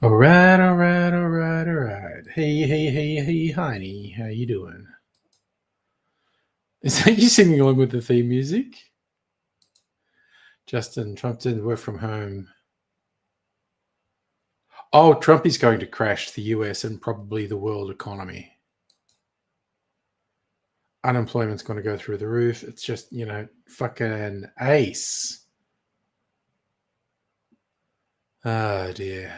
All right. Hey, Heine, how you doing? Is that you singing along with the theme music? Justin, Trump did work from home. Oh, Trump is going to crash the US and probably the world economy. Unemployment's going to go through the roof. It's just, fucking ace. Oh, dear.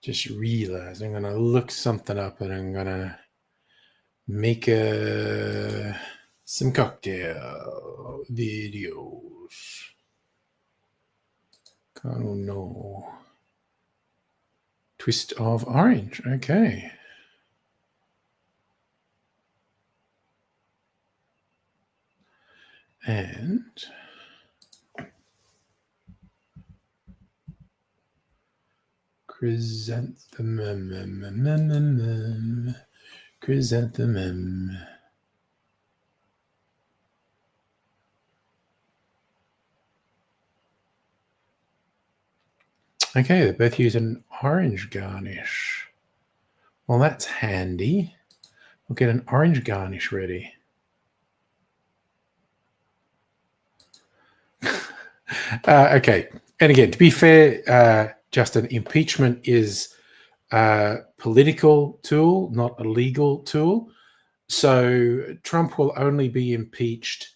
Just realized I'm going to look something up and I'm going to make some cocktail videos. Oh, no. Twist of orange. Okay. And chrysanthemum. Okay, they both use an orange garnish. Well, that's handy. We'll get an orange garnish ready. Okay. And again, to be fair, Justin, impeachment is a political tool, not a legal tool. So Trump will only be impeached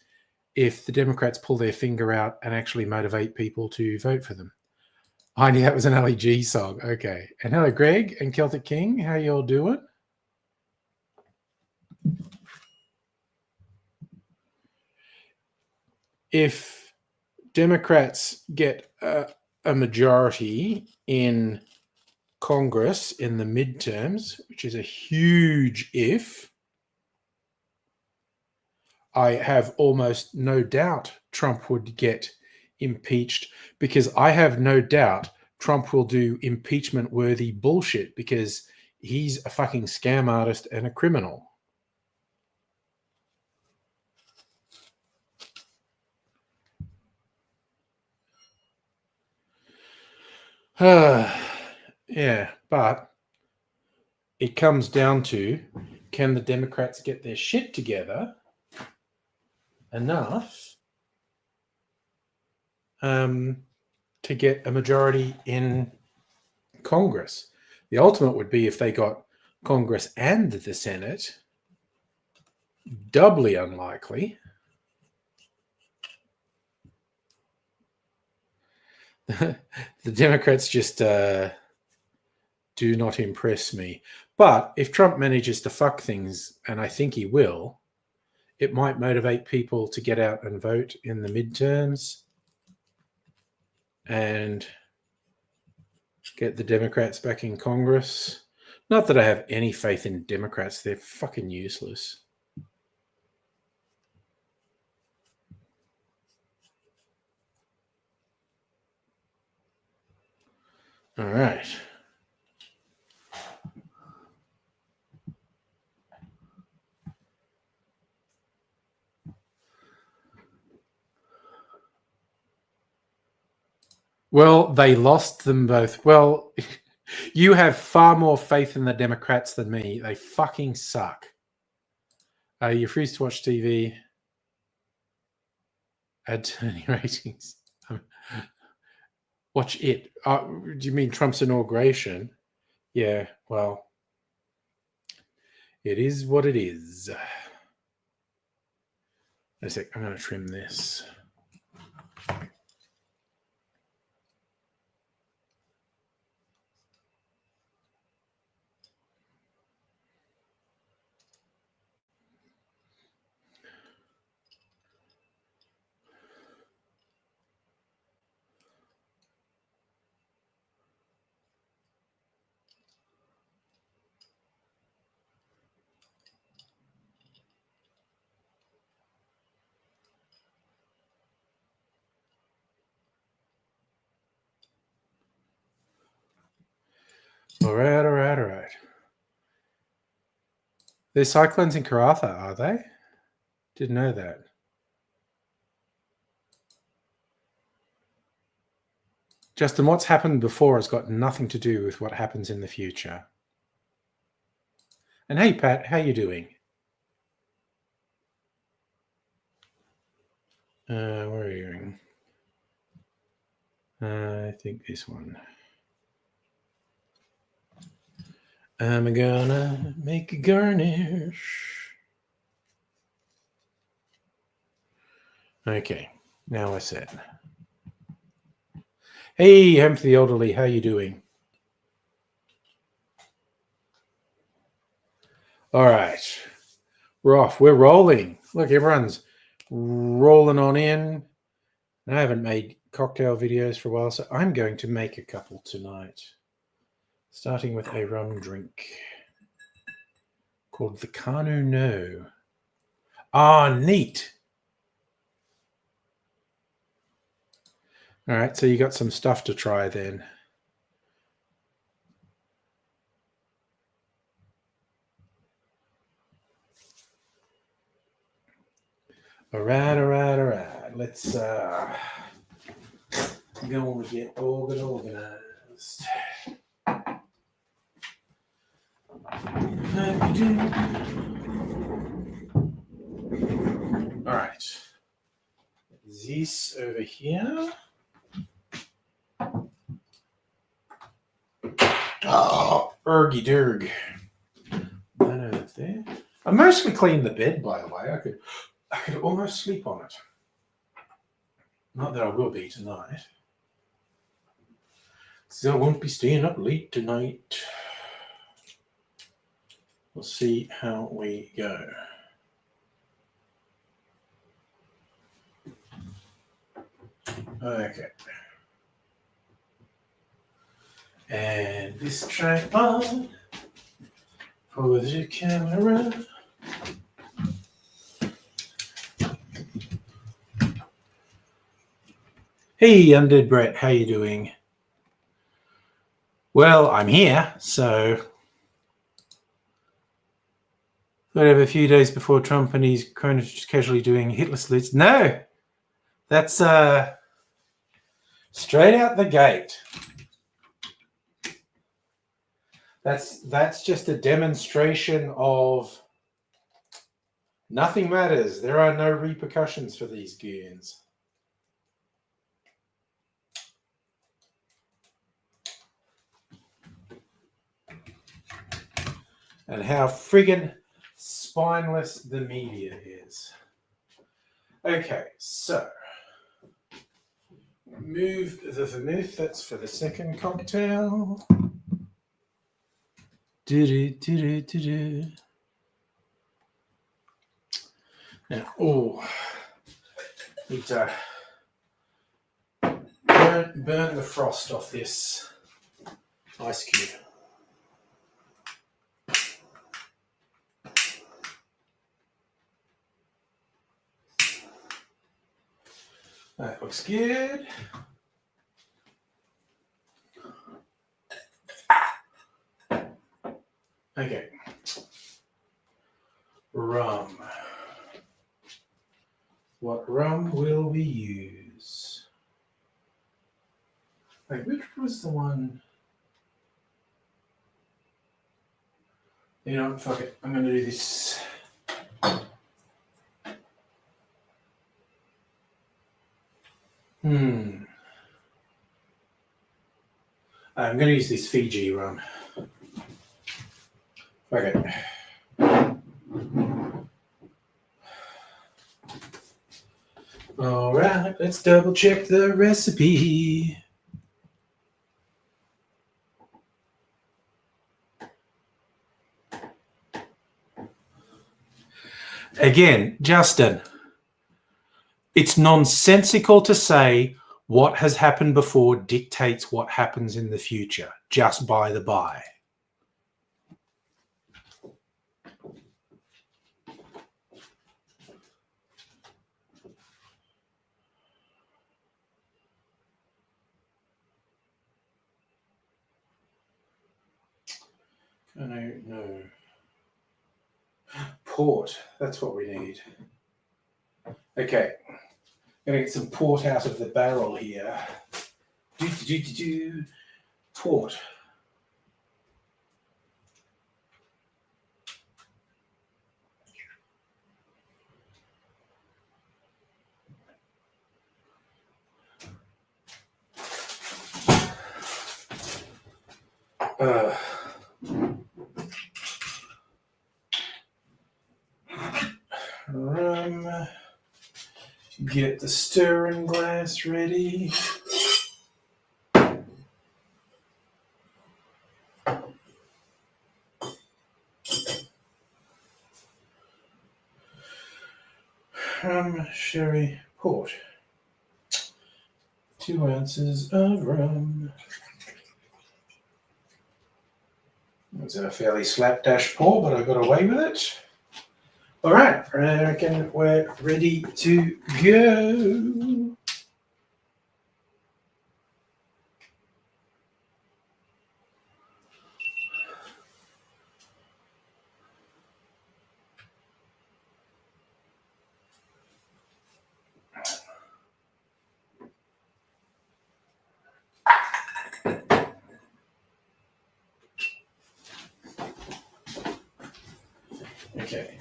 if the Democrats pull their finger out and actually motivate people to vote for them. I knew that was an LEG song. Okay. And hello, Greg and Celtic King. How you all doing? If Democrats get a majority in Congress in the midterms, which is a huge if, I have almost no doubt Trump would get impeached, because I have no doubt Trump will do impeachment-worthy bullshit because he's a fucking scam artist and a criminal. Yeah, but it comes down to, can the Democrats get their shit together enough to get a majority in Congress? The ultimate would be if they got Congress and the Senate. Doubly unlikely. The Democrats just do not impress me. But if Trump manages to fuck things, and I think he will, it might motivate people to get out and vote in the midterms and get the Democrats back in Congress. Not that I have any faith in Democrats. They're fucking useless. All right. Well, they lost them both. Well, you have far more faith in the Democrats than me. They fucking suck. You're free to watch TV. Attorney ratings. Watch it. Do you mean Trump's inauguration? Yeah, well, it is what it is. A sec, I'm going to trim this. All right. There's cyclones in Karatha, are they? Didn't know that. Justin, what's happened before has got nothing to do with what happens in the future. And hey, Pat, how you doing? Where are you? I think this one. I'm gonna make a garnish. Okay, now I said. Hey, Home for the Elderly, how you doing? All right, we're off. We're rolling. Look, everyone's rolling on in. I haven't made cocktail videos for a while, so I'm going to make a couple tonight. Starting with a rum drink called the Kanu No. Ah, neat. All right, so you got some stuff to try then. All right. Let's go and get organized. All right. This over here. Oh, ergy derg. That's there. I mostly cleaned the bed, by the way. I could almost sleep on it. Not that I will be tonight. So I won't be staying up late tonight. We'll see how we go. Okay. And this tripod for the camera. Hey, Undead Brett, how you doing? Well, I'm here, so whatever, a few days before Trump and he's kind of just casually doing Hitler salutes. No, that's straight out the gate. That's just a demonstration of nothing matters. There are no repercussions for these goons. And how friggin' spineless the media is. Okay, so move the vermouth. That's for the second cocktail. Now, need to burn the frost off this ice cube. That looks good. Okay. Rum. What rum will we use? Wait, which was the one? You know, fuck it. I'm going to do this. I'm going to use this Fiji rum. Okay. All right, let's double check the recipe. Again, Justin, it's nonsensical to say what has happened before dictates what happens in the future, just by the by. Oh, no. Port. That's what we need. Okay. Gonna get some port out of the barrel here. Port. Rum. Get the stirring glass ready. Rum, sherry, port. 2 ounces of rum. It was a fairly slapdash pour, but I got away with it. All right, I reckon we're ready to go. Okay.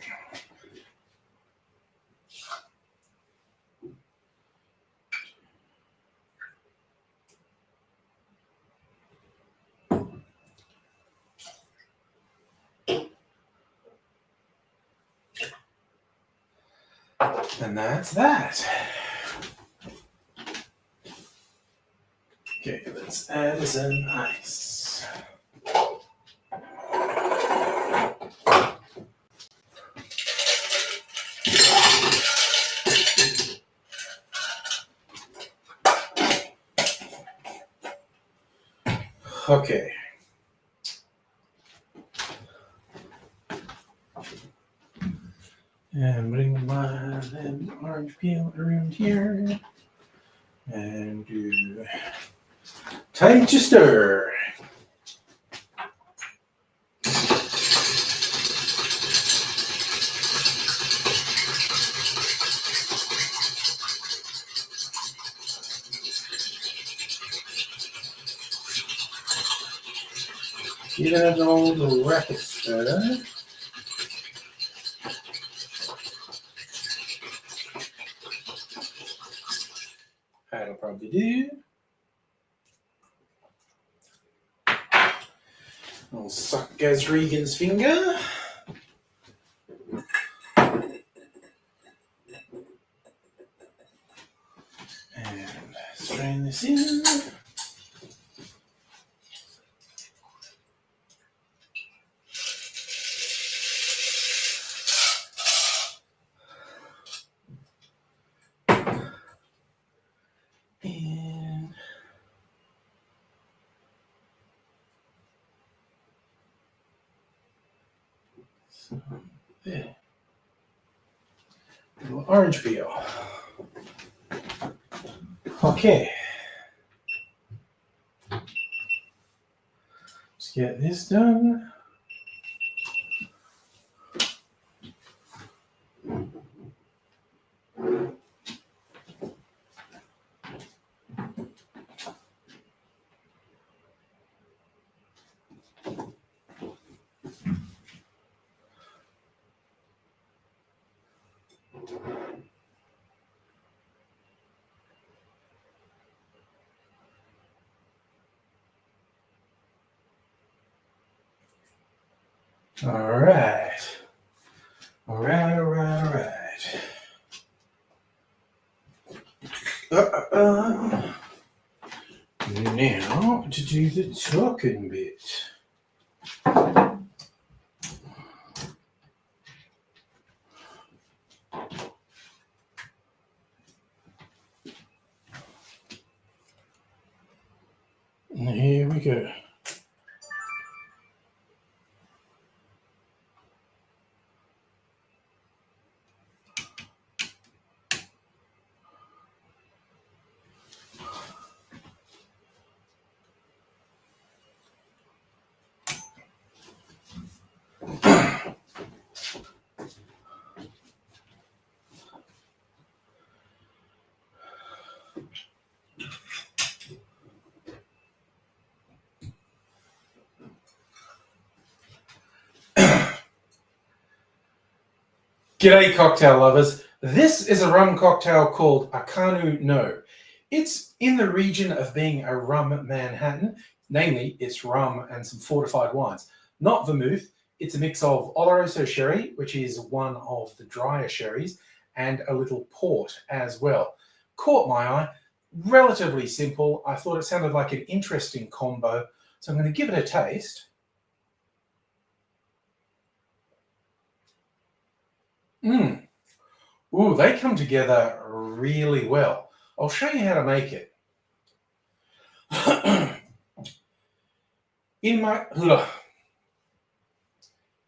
And that's that. Okay, let's add some ice. Okay. And bring my orange peel around here. And do time to stir. Give it an old rapid stir. That'll probably do. I'll suck Gaz Regan's finger. And strain this in. And so there. A little orange peel. Okay. Let's get this done. All right. All right. Now to do the talking bit. And here we go. G'day, cocktail lovers. This is a rum cocktail called a Kanu No. It's in the region of being a rum Manhattan. Namely, it's rum and some fortified wines. Not vermouth. It's a mix of Oloroso sherry, which is one of the drier sherries, and a little port as well. Caught my eye. Relatively simple. I thought it sounded like an interesting combo, so I'm going to give it a taste. Ooh, they come together really well. I'll show you how to make it. In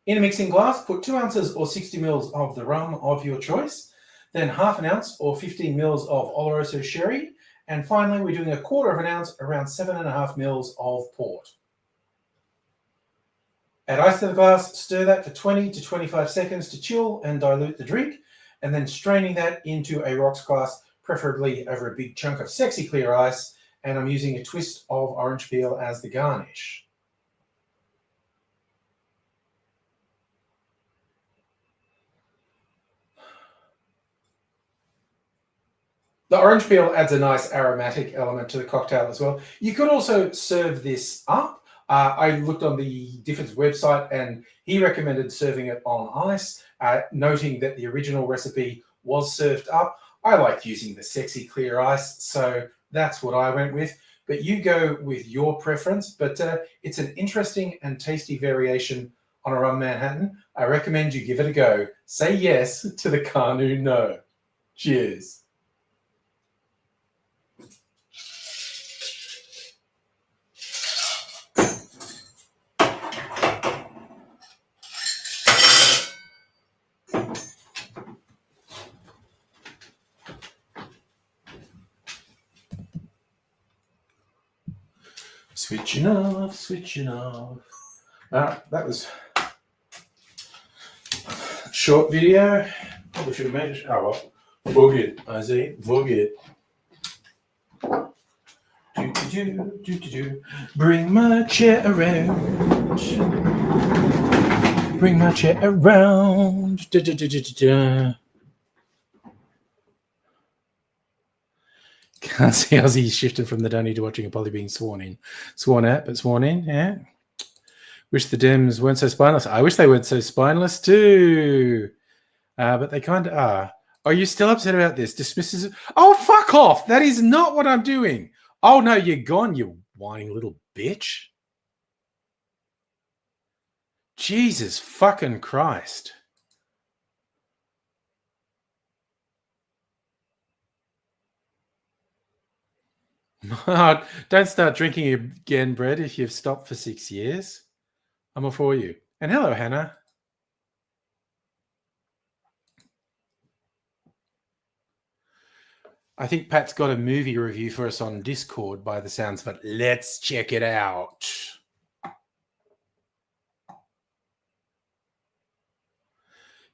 a mixing glass, put 2 ounces or 60 mils of the rum of your choice, then half an ounce or 15 mils of Oloroso sherry, and finally we're doing 1/4 ounce, around 7.5 mils of port. Add ice to the glass, stir that for 20 to 25 seconds to chill and dilute the drink, and then straining that into a rocks glass, preferably over a big chunk of sexy clear ice, and I'm using a twist of orange peel as the garnish. The orange peel adds a nice aromatic element to the cocktail as well. You could also serve this up. I looked on the Difford's website and he recommended serving it on ice, noting that the original recipe was served up. I like using the sexy clear ice, so that's what I went with. But you go with your preference, but it's an interesting and tasty variation on a rum Manhattan. I recommend you give it a go. Say yes to the Kanu No. Cheers. Switching off, switching off. That was a short video. Probably should have made it. Oh well. Vug it, I see. Vug it. Bring my chair around. Bring my chair around. Can't see how he shifted from the dunny to watching a poly being sworn in. Sworn at, but sworn in, yeah. Wish the Dems weren't so spineless. I wish they weren't so spineless too. But they kind of are. Are you still upset about this? Dismisses it. Oh, fuck off. That is not what I'm doing. Oh, no, you're gone, you whining little bitch. Jesus fucking Christ. Don't start drinking again, Brett, if you've stopped for 6 years. I'm all for you. And hello, Hannah. I think Pat's got a movie review for us on Discord by the sounds of it. Let's check it out.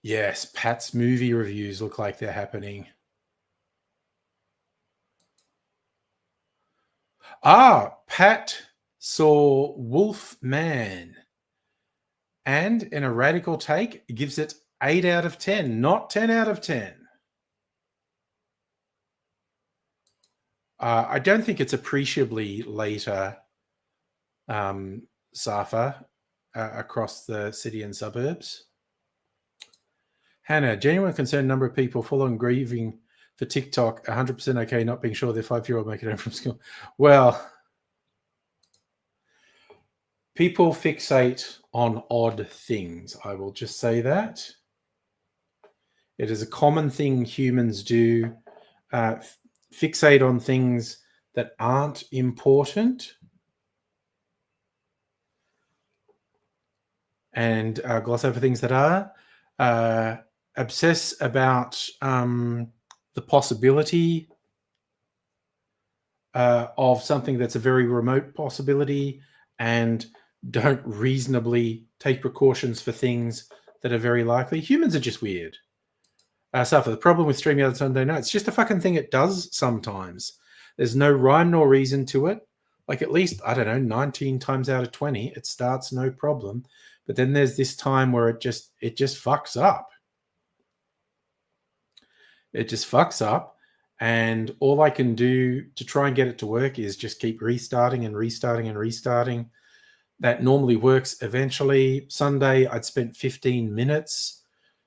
Yes, Pat's movie reviews look like they're happening. Pat saw Wolf Man. And in a radical take, gives it 8 out of 10, not 10 out of 10. I don't think it's appreciably later, Safa, across the city and suburbs. Hannah, genuine concern number of people following grieving for TikTok, 100% okay, not being sure their 5-year-old make it home from school. Well, people fixate on odd things. I will just say that. It is a common thing humans do. Fixate on things that aren't important and gloss over things that are. Obsess about the possibility of something that's a very remote possibility and don't reasonably take precautions for things that are very likely. Humans are just weird. Suffer. The problem with streaming on Sunday night, it's just a fucking thing it does sometimes. There's no rhyme nor reason to it. Like at least, I don't know, 19 times out of 20, it starts no problem. But then there's this time where it just fucks up. It just fucks up. And all I can do to try and get it to work is just keep restarting and restarting and restarting. That normally works eventually. Sunday, I'd spent 15 minutes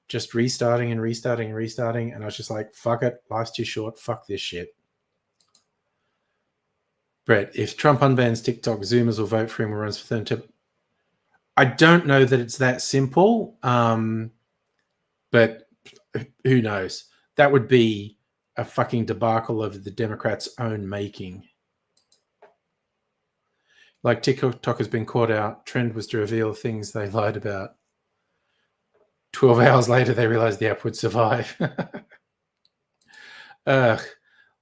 just restarting and restarting and restarting. And I was just like, fuck it. Life's too short. Fuck this shit. Brett, if Trump unbans TikTok, Zoomers will vote for him or runs for third term. I don't know that it's that simple, but who knows? That would be a fucking debacle of the Democrats' own making. Like TikTok has been caught out. Trend was to reveal things they lied about. 12 hours later, they realized the app would survive.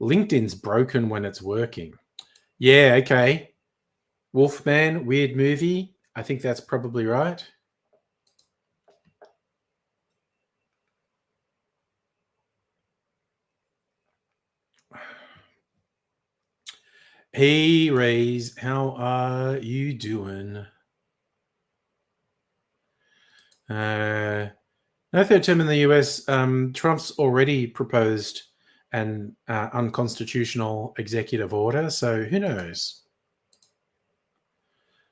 LinkedIn's broken when it's working. Yeah, okay. Wolfman, weird movie. I think that's probably right. Hey, Rays, how are you doing? No third term in the US. Trump's already proposed an unconstitutional executive order, so who knows?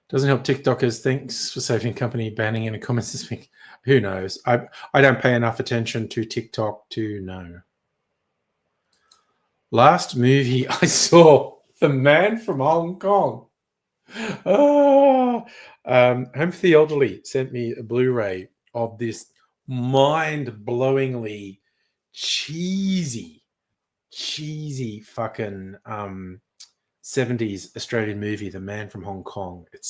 Doesn't help TikTokers. Thanks for saving company banning in the comments this week. Who knows? I don't pay enough attention to TikTok to know. Last movie I saw, The Man from Hong Kong. Home for the Elderly sent me a Blu-ray of this mind-blowingly cheesy fucking 70s Australian movie, The Man from Hong Kong. It's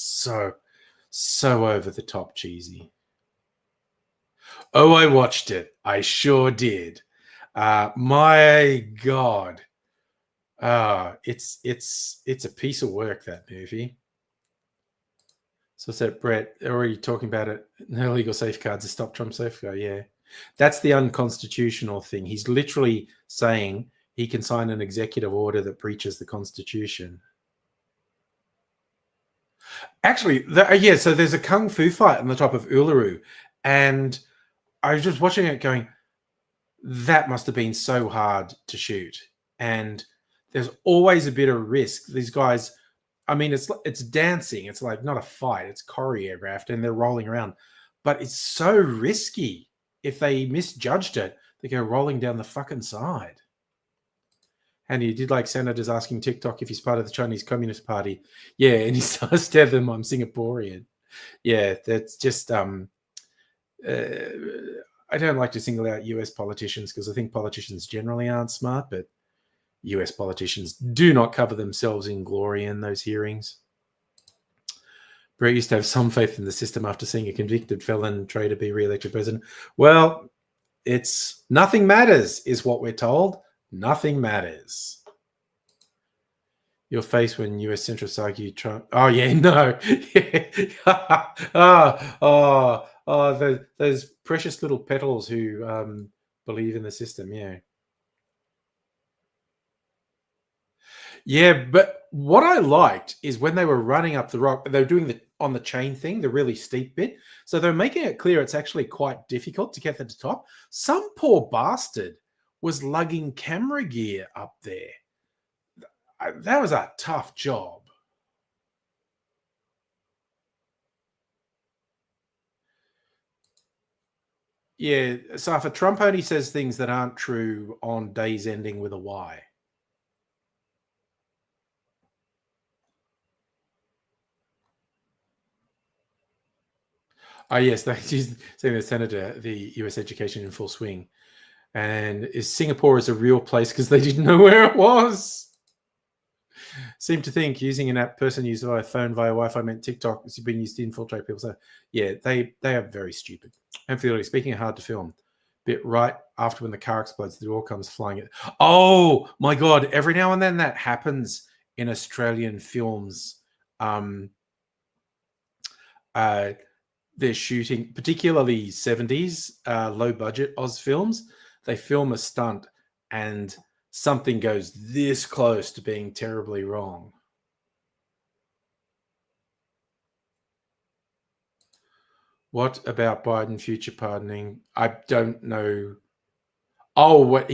so over the top cheesy. Oh, I watched it. I sure did. My God. It's a piece of work, that movie. So said Brett, already talking about it. No legal safeguards to stop Trump safeguard. Yeah. That's the unconstitutional thing. He's literally saying he can sign an executive order that breaches the Constitution. Actually, yeah, so there's a kung fu fight on the top of Uluru. And I was just watching it going, that must have been so hard to shoot. And there's always a bit of risk. These guys, I mean, it's dancing. It's like not a fight. It's choreographed and they're rolling around. But it's so risky. If they misjudged it, they go rolling down the fucking side. And he did like senators asking TikTok if he's part of the Chinese Communist Party. Yeah, and he starts to tell them I'm Singaporean. Yeah, that's just I don't like to single out US politicians because I think politicians generally aren't smart, but US politicians do not cover themselves in glory in those hearings. Brett used to have some faith in the system after seeing a convicted felon try to be re-elected president. Well, it's nothing matters, is what we're told. Nothing matters. Your face when US centrists argue Trump. Oh yeah, no. Those precious little petals who believe in the system. Yeah. Yeah, but what I liked is when they were running up the rock, they were doing the on the chain thing, the really steep bit. So they're making it clear it's actually quite difficult to get to the top. Some poor bastard was lugging camera gear up there. That was a tough job. Yeah, so if a Trump only says things that aren't true on days ending with a Y. Oh, yes, she's saying the senator, the US education in full swing. And is Singapore is a real place because they didn't know where it was. Seem to think using an app person used via phone via Wi-Fi meant TikTok has been used to infiltrate people. So yeah, they are very stupid. And speaking of hard to film, bit right after when the car explodes, the door comes flying in. Oh my God, every now and then that happens in Australian films. They're shooting, particularly 70s, low budget Oz films. They film a stunt and something goes this close to being terribly wrong. What about Biden future pardoning? I don't know. Oh, what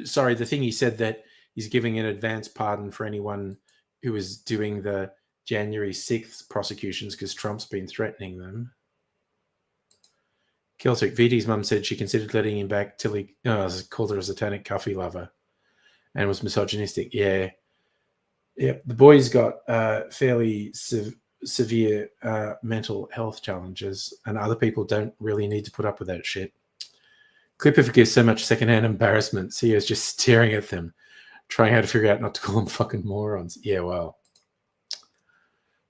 sorry, the thing he said that he's giving an advance pardon for anyone who was doing the January 6th prosecutions because Trump's been threatening them. Celtic, VD's mum said she considered letting him back till he called her a satanic coffee lover and was misogynistic. Yeah. Yep. The boy's got fairly severe mental health challenges, and other people don't really need to put up with that shit. Clipper gives so much secondhand embarrassment. CEO's just staring at them, trying how to figure out not to call them fucking morons. Yeah, well.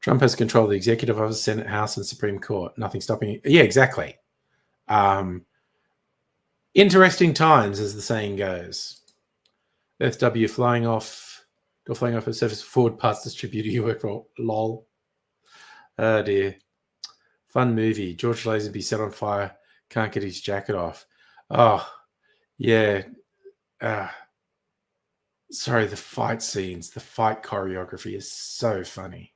Trump has control of the executive office, Senate, House, and Supreme Court. Nothing stopping it. Yeah, exactly. Interesting times, as the saying goes. Earth W flying off a surface Ford parts distributor you work for. Lol. Oh dear. Fun movie. George Lazenby set on fire. Can't get his jacket off. Oh, yeah. Sorry, the fight scenes, the fight choreography is so funny.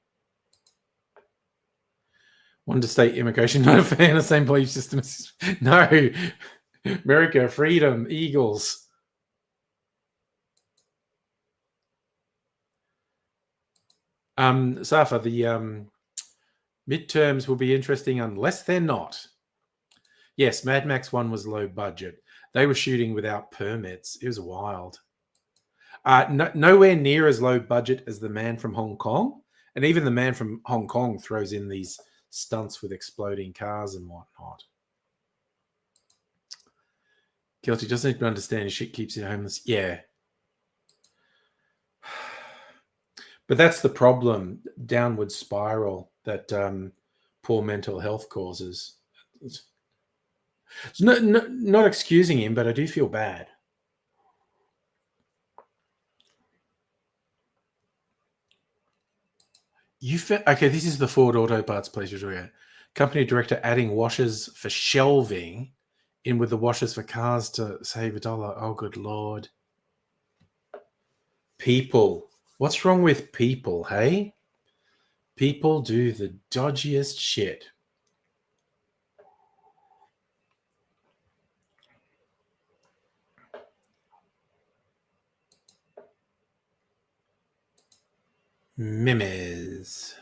Wanted to state immigration, not a fan of the same belief system. No. America, freedom, Eagles. Safa, the midterms will be interesting unless they're not. Yes, Mad Max 1 was low budget. They were shooting without permits. It was wild. Nowhere near as low budget as The Man from Hong Kong. And even The Man from Hong Kong throws in these stunts with exploding cars and whatnot. Guilty doesn't even understand his shit keeps you homeless. Yeah. But that's the problem, downward spiral that poor mental health causes. It's not excusing him, but I do feel bad. Okay, this is the Ford Auto Parts place you're talking about. Company director adding washers for shelving in with the washers for cars to save $1. Oh, good Lord. People. What's wrong with people, hey? People do the dodgiest shit. Memes.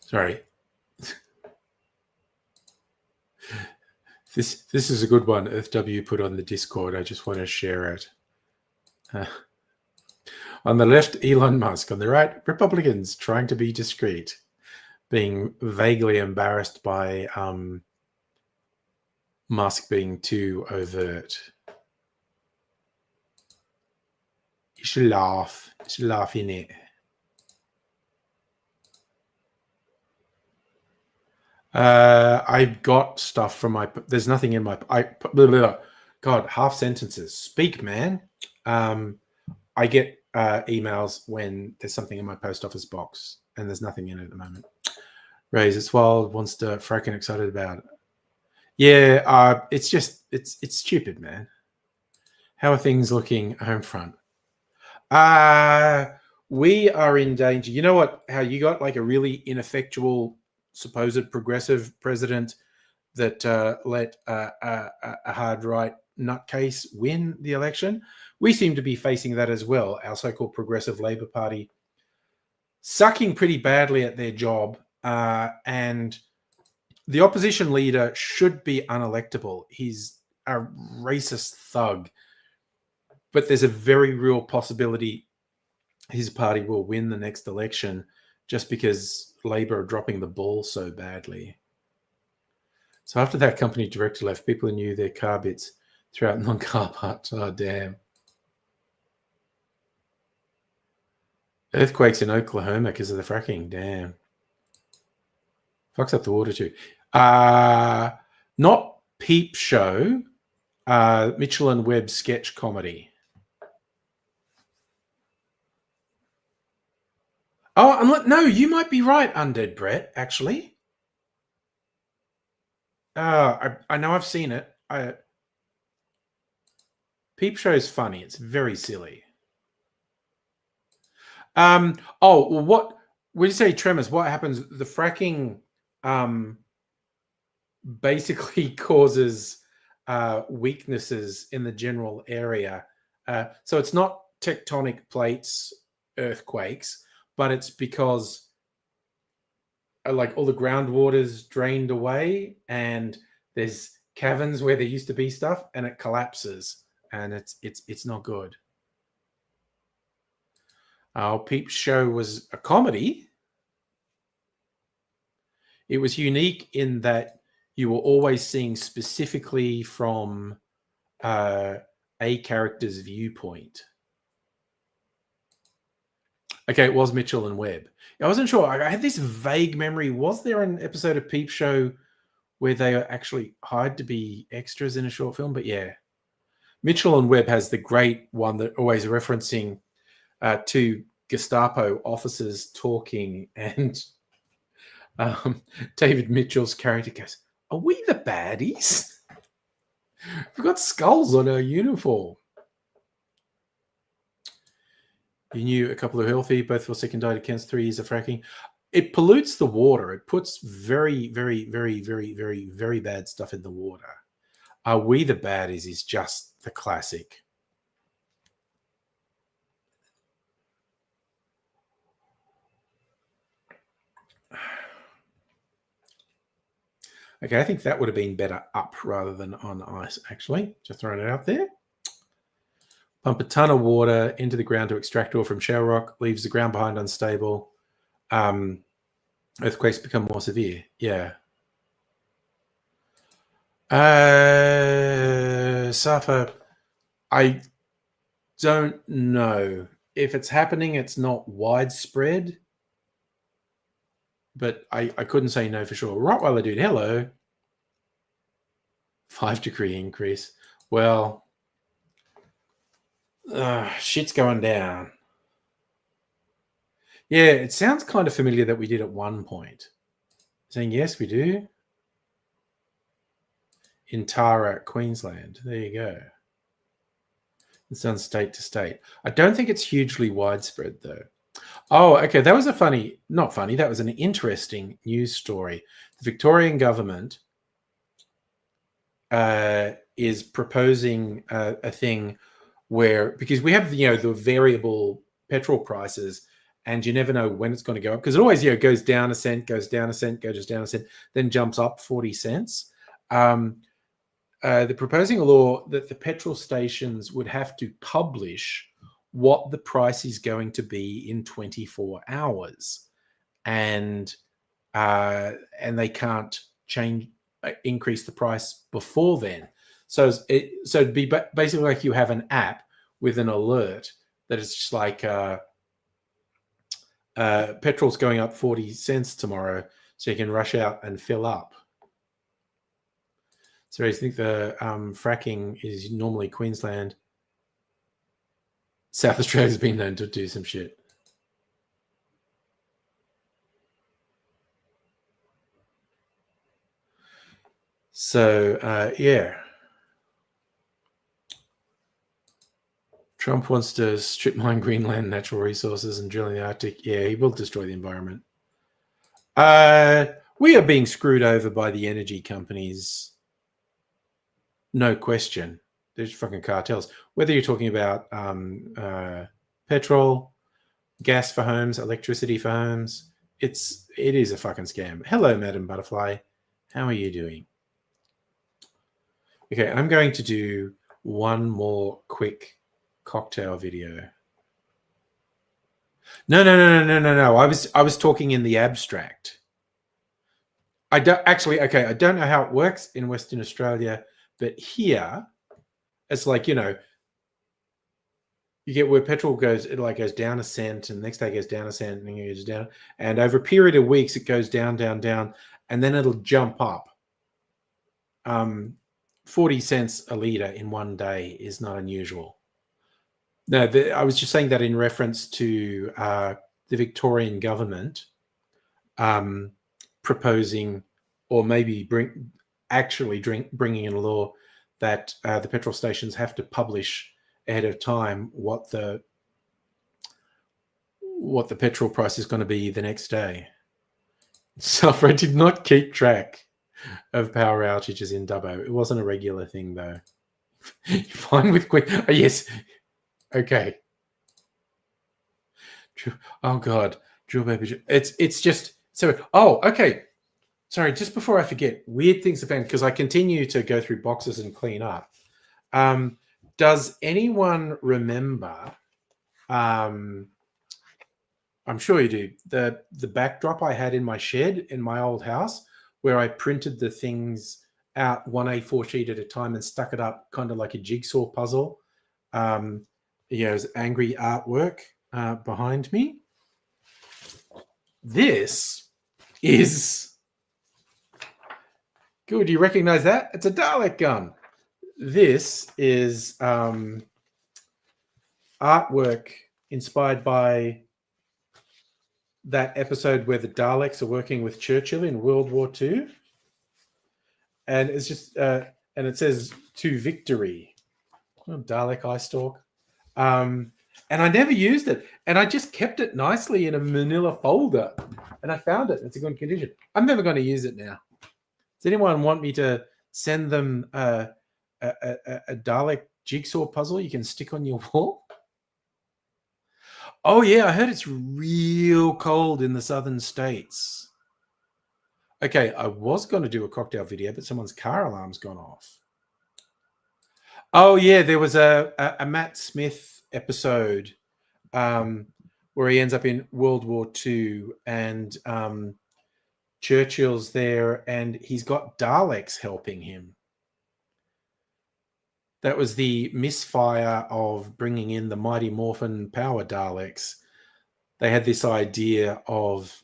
Sorry. This is a good one. FW put on the Discord. I just want to share it. On the left, Elon Musk. On the right, Republicans trying to be discreet, being vaguely embarrassed by Musk being too overt. You should laugh. You should laugh in it. I've got stuff from my. There's nothing in my. God, half sentences. Speak, man. I get emails when there's something in my post office box, and there's nothing in it at the moment. Raise it's wild. Wants to fracking excited about it. Yeah, it's just it's stupid, man. How are things looking home front? We are in danger. You know what? How you got like a really ineffectual, supposed progressive president that let a hard right nutcase win the election. We seem to be facing that as well. Our so-called Progressive Labour Party sucking pretty badly at their job, and the opposition leader should be unelectable. He's a racist thug, but there's a very real possibility his party will win the next election just because Labour are dropping the ball so badly. So after that company director left, people knew their car bits throughout non-car parts. Oh, damn. Earthquakes in Oklahoma because of the fracking. Damn. Fucks up the water too. Not Peep Show. Mitchell and Webb sketch comedy. Oh, no, you might be right, Undead Brett, actually. I know I've seen it. Peep Show is funny. It's very silly. What when you say tremors, what happens? The fracking basically causes weaknesses in the general area. So it's not tectonic plates, earthquakes, but it's because like all the groundwater's drained away and there's caverns where there used to be stuff and it collapses and it's not good. Our Peep Show was a comedy. It was unique in that you were always seeing specifically from a character's viewpoint. Okay, it was Mitchell and Webb. I wasn't sure. I had this vague memory. Was there an episode of Peep Show where they are actually hired to be extras in a short film? But yeah, Mitchell and Webb has the great one that always referencing two Gestapo officers talking, and David Mitchell's character goes, "Are we the baddies? We've got skulls on our uniform." You knew a couple of healthy, both fell sick and died of cancer 3 years of fracking. It pollutes the water. It puts very, very, very, very, very, very bad stuff in the water. Are we the baddies is just the classic. Okay, I think that would have been better up rather than on ice, actually. Just throwing it out there. Pump a ton of water into the ground to extract ore from shale rock, leaves the ground behind unstable. Earthquakes become more severe. Yeah. Safa, I don't know. If it's happening, it's not widespread. But I couldn't say no for sure. Rottweiler dude, hello. 5-degree increase. Well, shit's going down. Yeah, it sounds kind of familiar that we did at one point. Saying yes, we do. In Tara, Queensland. There you go. It sounds state to state. I don't think it's hugely widespread, though. Oh, okay. That was not funny. That was an interesting news story. The Victorian government is proposing a thing where, because we have the variable petrol prices, and you never know when it's going to go up, because it always goes down a cent, goes down a cent, goes down a cent, then jumps up 40 cents. They're proposing a law that the petrol stations would have to publish what the price is going to be in 24 hours, and they can't increase the price before then. So it'd be basically like you have an app with an alert that it's just like petrol's going up 40 cents tomorrow, so you can rush out and fill up. So I think the fracking is normally Queensland. South Australia's been known to do some shit. So, yeah. Trump wants to strip mine Greenland natural resources and drill in the Arctic. Yeah, he will destroy the environment. We are being screwed over by the energy companies. No question. There's fucking cartels. Whether you're talking about petrol, gas for homes, electricity for homes, it is a fucking scam. Hello, Madam Butterfly. How are you doing? Okay, I'm going to do one more quick cocktail video. No. I was talking in the abstract. I don't actually. Okay, I don't know how it works in Western Australia, but here it's like, you get where petrol goes, it like goes down a cent, and the next day it goes down a cent, and then it goes down, and over a period of weeks it goes down, and then it'll jump up. 40 cents a litre in one day is not unusual. No, I was just saying that in reference to the Victorian government proposing, or maybe bringing in a law that the petrol stations have to publish ahead of time what what the petrol price is going to be the next day. Suffer did not keep track of power outages in Dubbo. It wasn't a regular thing, though. You're fine with quick. Oh, yes. Okay. Oh God, Drill Baby. It's just so. Oh, okay. Sorry, just before I forget, weird things have happened because I continue to go through boxes and clean up. Does anyone remember? I'm sure you do. The backdrop I had in my shed in my old house, where I printed the things out one A4 sheet at a time and stuck it up, kind of like a jigsaw puzzle. There's angry artwork behind me. This is good. You recognize that? It's a Dalek gun. This is artwork inspired by that episode where the Daleks are working with Churchill in World War II. And it's just, and it says to victory. Oh, Dalek eye stalk. And I never used it. And I just kept it nicely in a manila folder. And I found it. It's in good condition. I'm never going to use it now. Does anyone want me to send them a Dalek jigsaw puzzle you can stick on your wall? Oh, yeah. I heard it's real cold in the southern states. Okay. I was going to do a cocktail video, but someone's car alarm's gone off. Oh, yeah. There was a Matt Smith episode where he ends up in World War II and Churchill's there and he's got Daleks helping him. That was the misfire of bringing in the Mighty Morphin Power Daleks. They had this idea of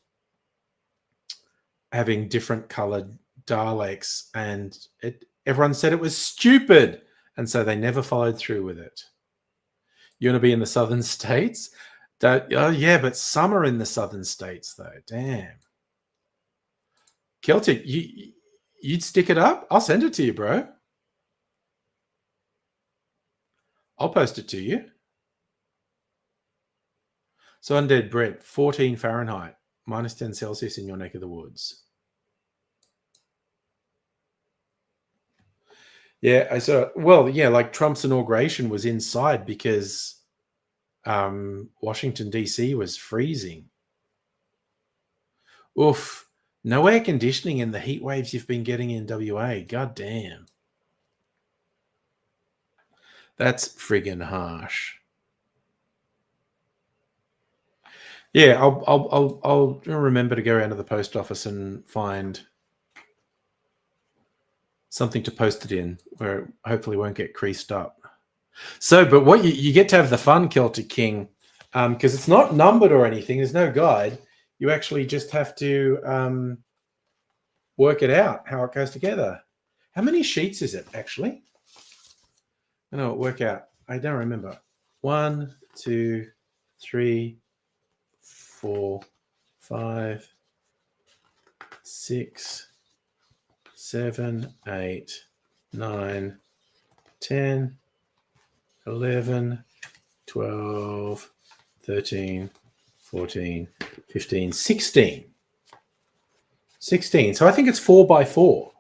having different colored Daleks and everyone said it was stupid. And so they never followed through with it. You want to be in the southern states? Oh, yeah, but summer in the southern states, though. Damn. Celtic, you'd stick it up? I'll send it to you, bro. I'll post it to you. So Undead Brett, 14 Fahrenheit, minus 10 Celsius in your neck of the woods. Yeah, I saw. Well, yeah, like Trump's inauguration was inside because Washington, D.C. was freezing. Oof. No air conditioning in the heat waves you've been getting in WA. God damn. That's friggin' harsh. Yeah, I'll remember to go around to the post office and find something to post it in where it hopefully won't get creased up. So, but what you get to have the fun, Celtic King, because it's not numbered or anything. There's no guide. You actually just have to work it out, how it goes together. How many sheets is it, actually? I know it work out. I don't remember. 1, 2, 3, 4, 5, 6, 7, 8, 9, 10, 11, 12, 13, 14, 15, 16. 16. So I think it's 4 by 4.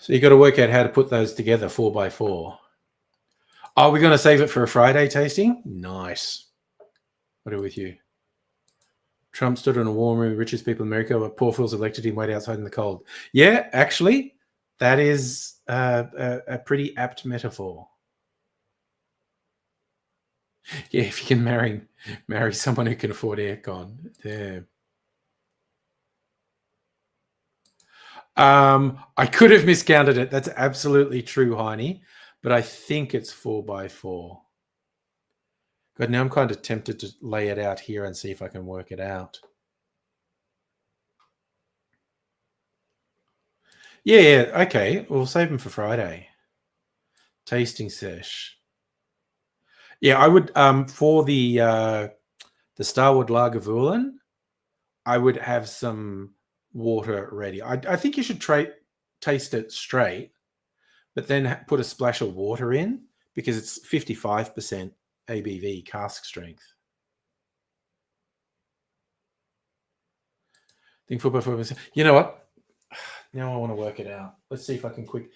So you got to work out how to put those together 4 by 4. Are we going to save it for a Friday tasting? Nice. What are with you? Trump stood in a warm room, richest people in America, but poor fools elected him, wait outside in the cold. Yeah, actually, that is a pretty apt metaphor. Yeah, if you can marry someone who can afford aircon. Damn. I could have miscounted it. That's absolutely true, Heine. But I think it's 4 by 4. God, now I'm kind of tempted to lay it out here and see if I can work it out. Yeah, okay. We'll save them for Friday. Tasting sesh. Yeah, I would for the Starwood Lagavulin, I would have some water ready. I think you should taste it straight but then put a splash of water in because it's 55% ABV cask strength. Think 4x4%. You know what? Now I want to work it out. Let's see if I can quick.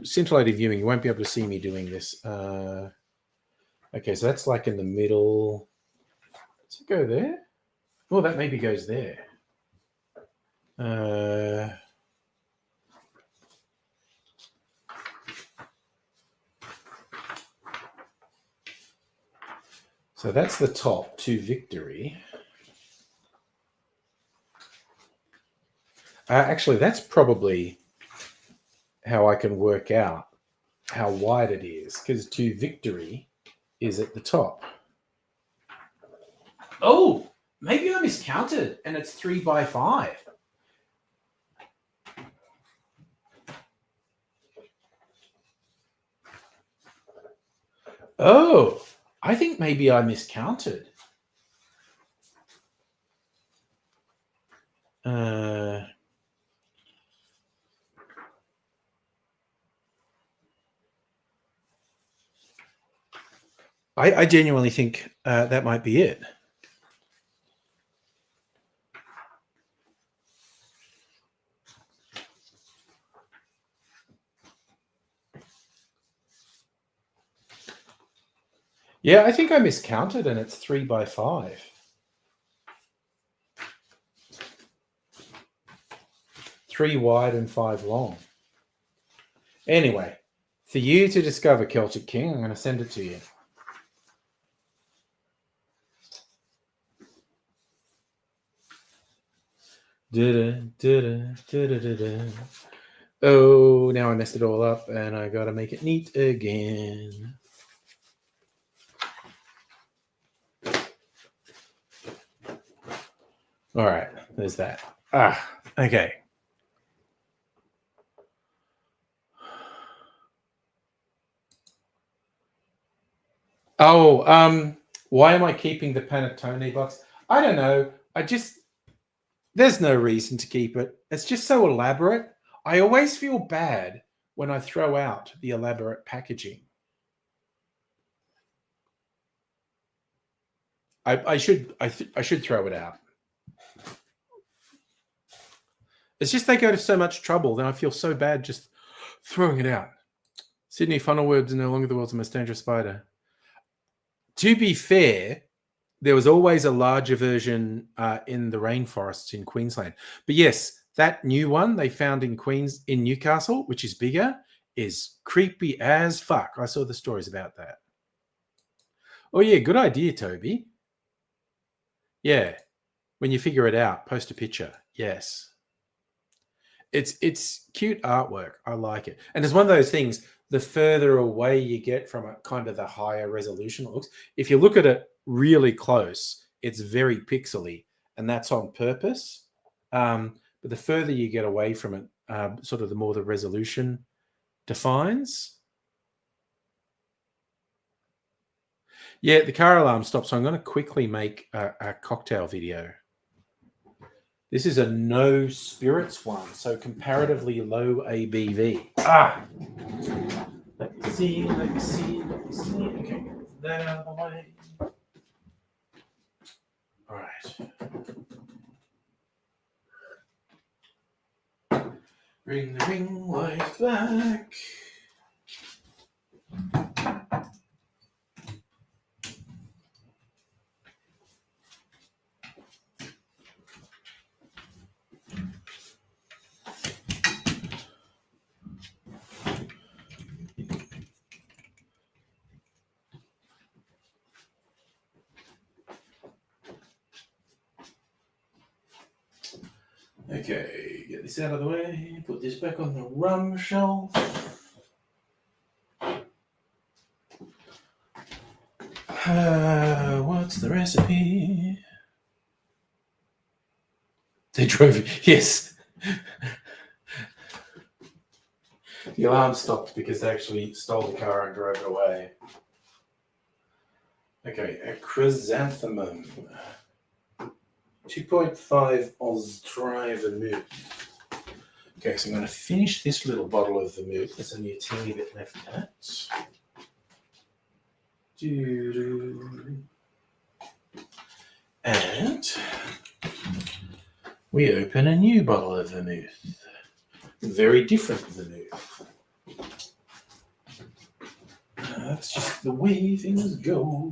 Scintillating viewing, you won't be able to see me doing this. Okay, so that's like in the middle. Does it go there? Well, that maybe goes there. So that's the top to victory. Actually, that's probably how I can work out how wide it is, because to victory is at the top. Oh, maybe I miscounted and it's 3x5. Oh, I think maybe I miscounted. I genuinely think that might be it. Yeah, I think I miscounted and it's 3x5. 3 wide and 5 long. Anyway, for you to discover, Celtic King, I'm going to send it to you. Oh, now I messed it all up and I got to make it neat again. All right, there's that. Okay. Oh, why am I keeping the panettone box? I don't know. There's no reason to keep it. It's just so elaborate. I always feel bad when I throw out the elaborate packaging. I should throw it out. It's just they go to so much trouble, then I feel so bad just throwing it out. Sydney funnelworms are no longer the world's most dangerous spider. To be fair, there was always a larger version in the rainforests in Queensland. But yes, that new one they found in Newcastle, which is bigger, is creepy as fuck. I saw the stories about that. Oh yeah, good idea, Toby. Yeah, when you figure it out, post a picture. Yes. It's cute artwork. I like it. And it's one of those things, the further away you get from it, kind of the higher resolution it looks. If you look at it really close, it's very pixely, and that's on purpose. But the further you get away from it, sort of the more the resolution defines. Yeah, the car alarm stopped, so I'm going to quickly make a cocktail video. This is a no spirits one, so comparatively low ABV. Let me see. Okay, get that out of the way. All right. Bring the ring light back. Okay, get this out of the way. Put this back on the rum shelf. What's the recipe? They drove. Yes. The alarm stopped because they actually stole the car and drove it away. Okay, a chrysanthemum. 2.5 Oz drive vermouth. Okay, so I'm going to finish this little bottle of vermouth. There's only a teeny bit left in it. And we open a new bottle of vermouth. Very different vermouth. That's just the way things go.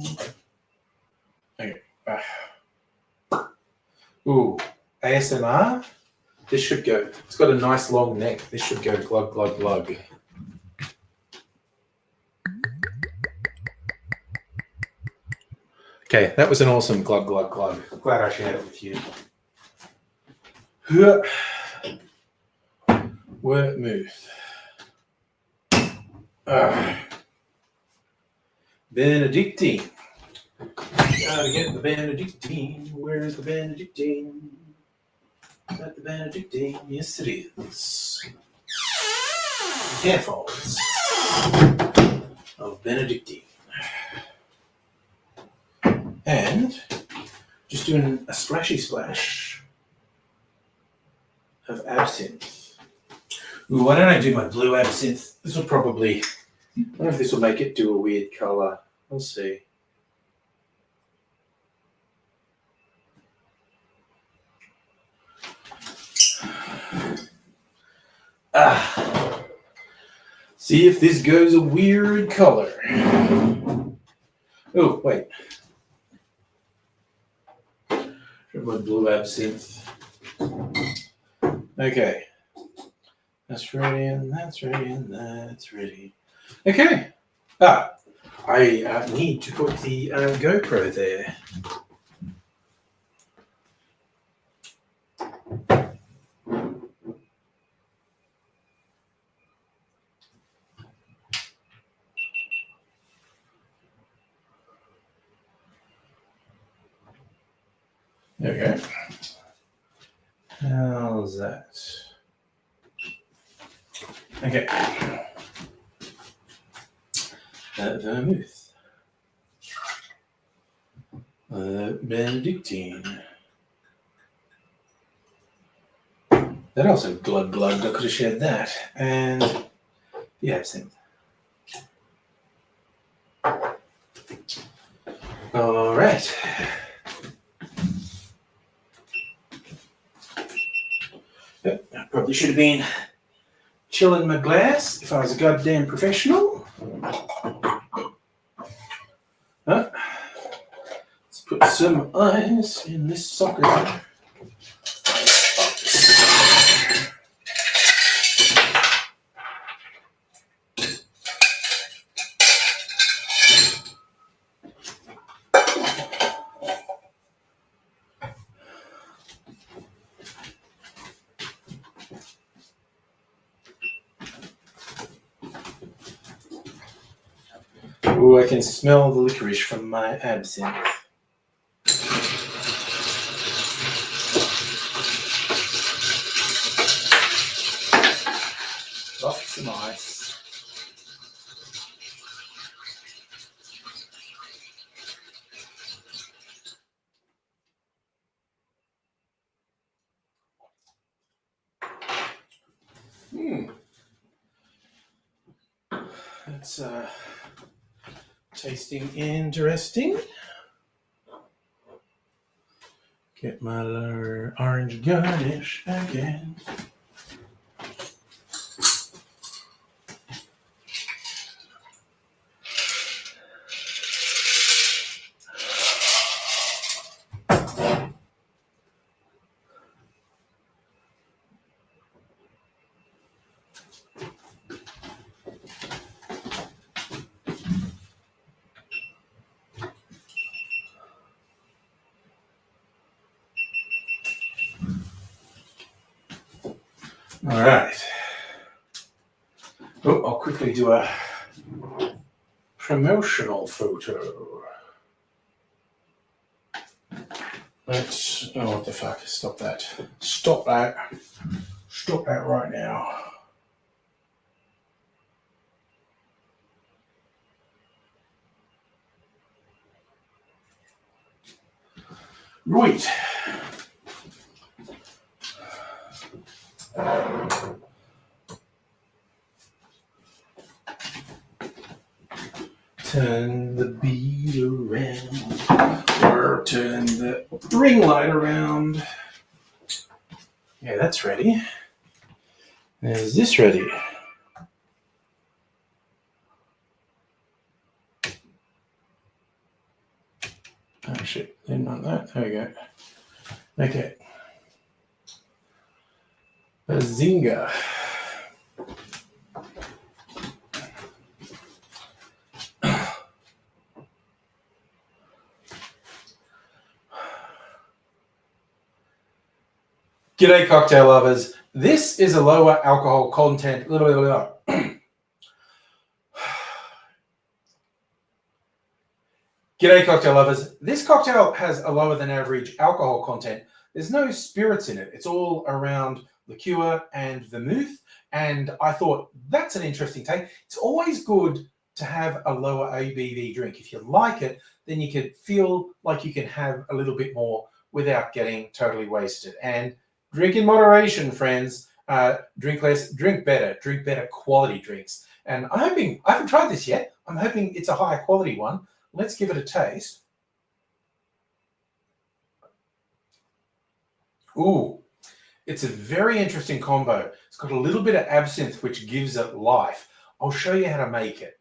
Okay. Ooh, ASMR. This should go. It's got a nice long neck. This should go glug, glug, glug. Okay, that was an awesome glug, glug, glug. Glad I shared it with you. Vermouth. Benedictine. Gotta get the Benedictine. Where's the Benedictine? Got the Benedictine. Yes, it is. Careful of Benedictine. And just doing a splashy splash of absinthe. Ooh, why don't I do my blue absinthe? This will probably, I don't know if this will make it do a weird color. We'll see. See if this goes a weird color. Oh, wait. My blue absinthe. Okay. That's ready, and that's ready, and that's ready. Okay. I need to put the GoPro there. There we go. How's that? Okay. Vermouth. Benedictine. That also glug glugged. I could have shared that. And the absinthe. All right. Yep, I probably should have been chilling my glass if I was a goddamn professional. Let's put some ice in this sucker. Ooh, I can smell the licorice from my absinthe. Off some ice. That's tasting interesting. Get my little orange garnish again. All right. Oh, I'll quickly do a promotional photo. Let's, oh, what the fuck, stop that. Stop that. Stop that right now. Right. turn the ring light around. Yeah, that's ready. Is this ready? Oh shit, didn't want that. There we go. Okay. Bazinga. G'day, cocktail lovers. This is a lower alcohol content. G'day, cocktail lovers. This cocktail has a lower than average alcohol content. There's no spirits in it. It's all around liqueur and vermouth. And I thought that's an interesting take. It's always good to have a lower ABV drink. If you like it, then you can feel like you can have a little bit more without getting totally wasted. And drink in moderation, friends. Drink less, drink better quality drinks. And I'm hoping, I haven't tried this yet. I'm hoping it's a higher quality one. Let's give it a taste. Ooh, it's a very interesting combo. It's got a little bit of absinthe, which gives it life. I'll show you how to make it.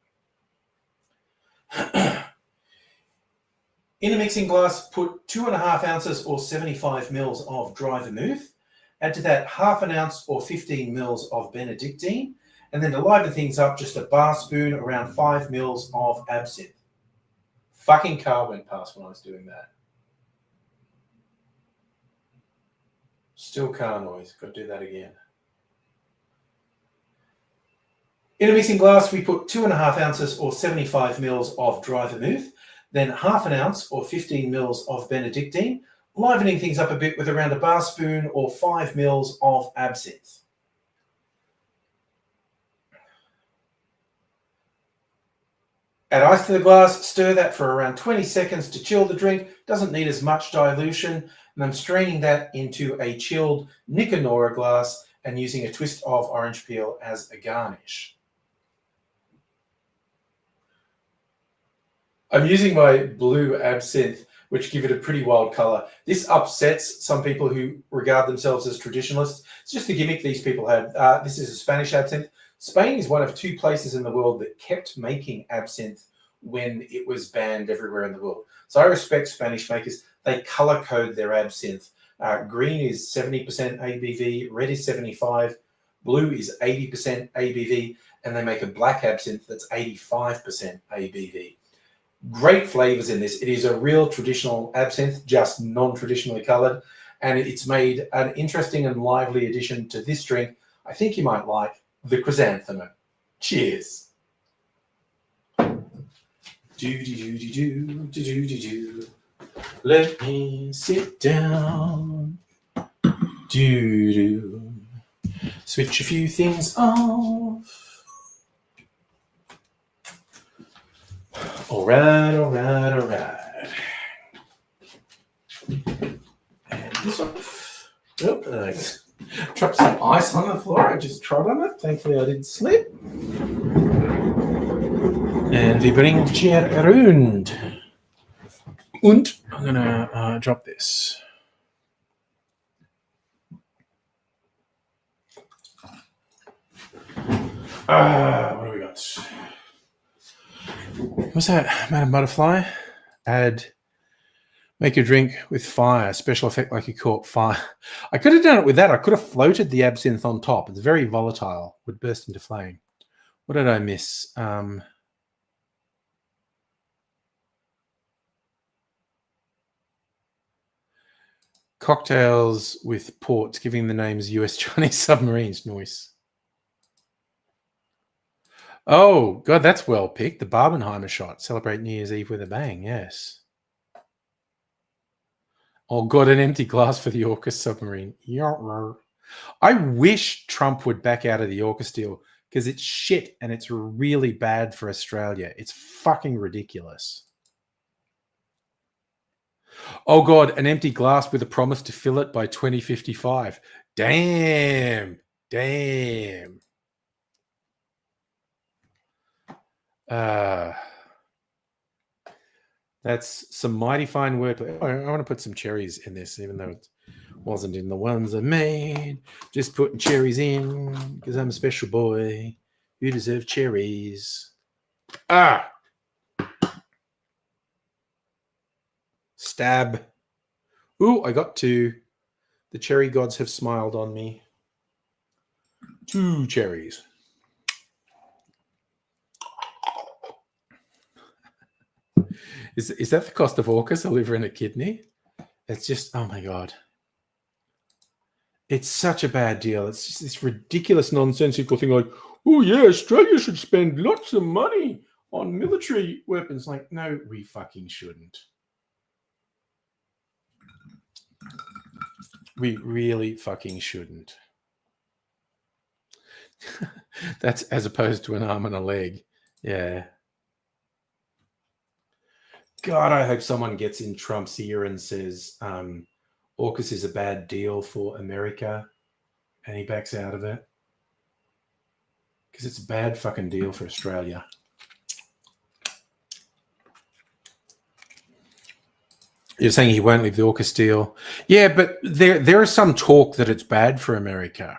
In a mixing glass, put 2.5 ounces or 75 mils of dry vermouth. Add to that 1/2 ounce or 15 mils of Benedictine. And then to liven things up, just a bar spoon, around 5 mils of absinthe. Fucking car went past when I was doing that. Still car noise. Got to do that again. In a mixing glass, we put 2.5 ounces or 75 mils of dry vermouth, then 1/2 ounce or 15 mils of Benedictine, livening things up a bit with around a bar spoon or 5 mils of absinthe. Add ice to the glass, stir that for around 20 seconds to chill the drink. Doesn't need as much dilution. And I'm straining that into a chilled Nicanora glass and using a twist of orange peel as a garnish. I'm using my blue absinthe, which give it a pretty wild color. This upsets some people who regard themselves as traditionalists. It's just a gimmick these people have. This is a Spanish absinthe. Spain is one of 2 places in the world that kept making absinthe when it was banned everywhere in the world. So I respect Spanish makers. They color code their absinthe. Green is 70% ABV, red is 75%, blue is 80% ABV, and they make a black absinthe that's 85% ABV. Great flavors in this. It is a real traditional absinthe, just non-traditionally colored, and it's made an interesting and lively addition to this drink. I think you might like the chrysanthemum. Cheers. Let me sit down. Switch a few things off. All right. And this one. Oh, dropped some ice on the floor. I just trod on it. Thankfully, I didn't slip. And we bring the chair around. And I'm going to drop this. What do we got? What's that, Madam Butterfly? Make a drink with fire. Special effect like you caught fire. I could have done it with that. I could have floated the absinthe on top. It's very volatile. Would burst into flame. What did I miss? Cocktails with ports, giving the names US Chinese submarines. Nice. Oh, God, that's well picked. The Barbenheimer shot. Celebrate New Year's Eve with a bang. Yes. Oh, God, an empty glass for the AUKUS submarine. I wish Trump would back out of the AUKUS deal because it's shit and it's really bad for Australia. It's fucking ridiculous. Oh, God, an empty glass with a promise to fill it by 2055. Damn. That's some mighty fine wordplay. I want to put some cherries in this, even though it wasn't in the ones I made. Just putting cherries in because I'm a special boy. You deserve cherries. Ah! Stab. Ooh, I got two. The cherry gods have smiled on me. 2 cherries. Is that the cost of AUKUS, a liver and a kidney? It's just, oh my God. It's such a bad deal. It's just this ridiculous, nonsensical thing like, oh yeah, Australia should spend lots of money on military weapons. Like, no, we fucking shouldn't. We really fucking shouldn't. That's as opposed to an arm and a leg. Yeah. God, I hope someone gets in Trump's ear and says AUKUS is a bad deal for America and he backs out of it. Because it's a bad fucking deal for Australia. You're saying he won't leave the AUKUS deal? Yeah, but there is some talk that it's bad for America.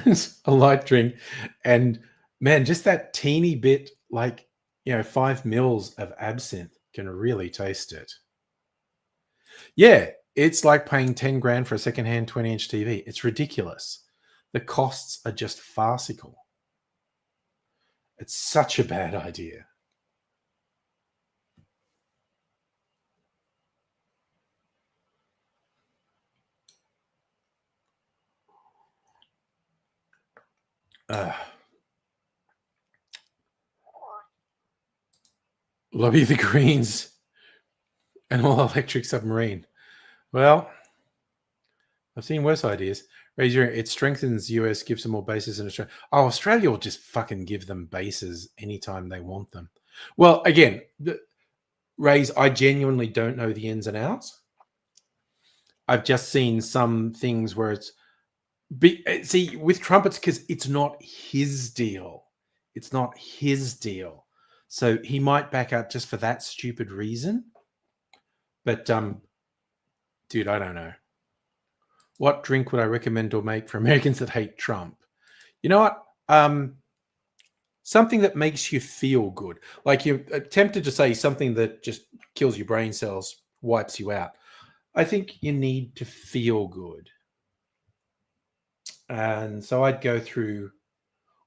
It's a light drink. And man, just that teeny bit, like, 5 mils of absinthe can really taste it. Yeah, it's like paying 10 grand for a secondhand 20-inch TV. It's ridiculous. The costs are just farcical. It's such a bad idea. Lobby the Greens and all electric submarine. Well, I've seen worse ideas. It strengthens US, gives them more bases in Australia. Oh, Australia will just fucking give them bases anytime they want them. Well, again, I genuinely don't know the ins and outs. I've just seen some things where it's see, with Trump, it's because it's not his deal. It's not his deal. So he might back out just for that stupid reason. But dude, I don't know. What drink would I recommend or make for Americans that hate Trump? You know what? Something that makes you feel good. Like, you're tempted to say something that just kills your brain cells, wipes you out. I think you need to feel good. And so I'd go through,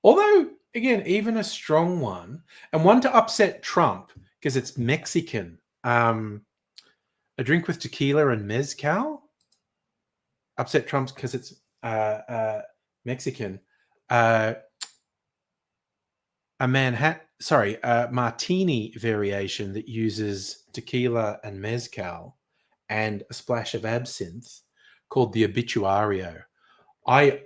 although, again, even a strong one, and one to upset Trump because it's Mexican. A drink with tequila and mezcal. Upset Trump's because it's Mexican. A martini variation that uses tequila and mezcal and a splash of absinthe called the Obituario. I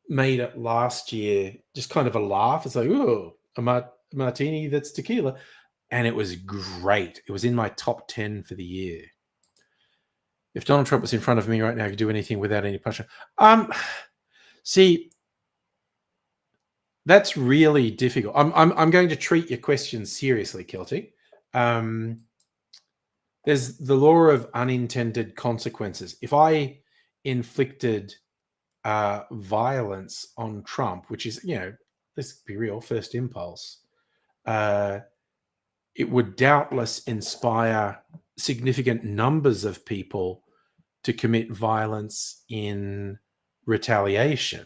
made it last year, just kind of a laugh. It's like, oh, a martini that's tequila. And it was great. It was in my top 10 for the year. If Donald Trump was in front of me right now, I could do anything without any punishment. See, that's really difficult. I'm going to treat your question seriously, Celtic. There's the law of unintended consequences. If I inflicted violence on Trump, which is, let's be real, first impulse, it would doubtless inspire significant numbers of people to commit violence in retaliation.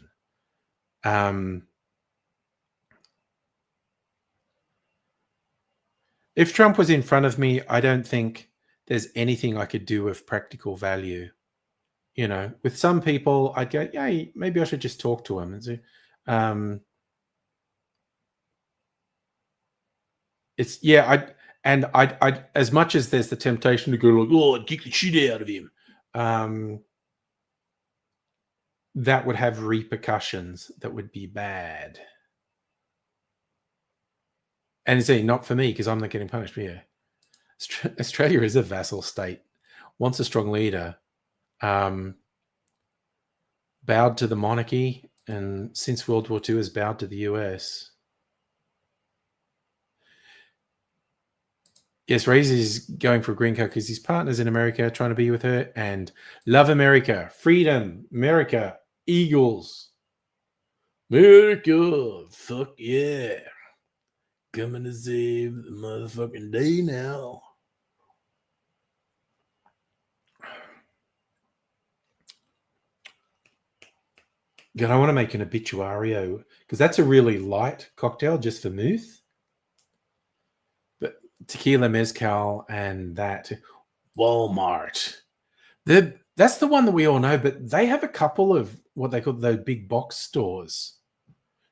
If Trump was in front of me, I don't think there's anything I could do of practical value. With some people, I'd go, yeah, maybe I should just talk to him and say, I'd as much as there's the temptation to go like, oh, I'd kick the shit out of him. That would have repercussions that would be bad. And it's not for me because I'm not getting punished. But yeah, Australia is a vassal state, once a strong leader, bowed to the monarchy, and since World War II has bowed to the US. Yes, Ray's is going for a green card because his partner's in America, trying to be with her, and love America, freedom, America, Eagles, America, fuck yeah, coming to save the motherfucking day now. God, I want to make an obituario because that's a really light cocktail just for Muth. But tequila, mezcal, and that Walmart. That's the one that we all know, but they have a couple of what they call those big box stores.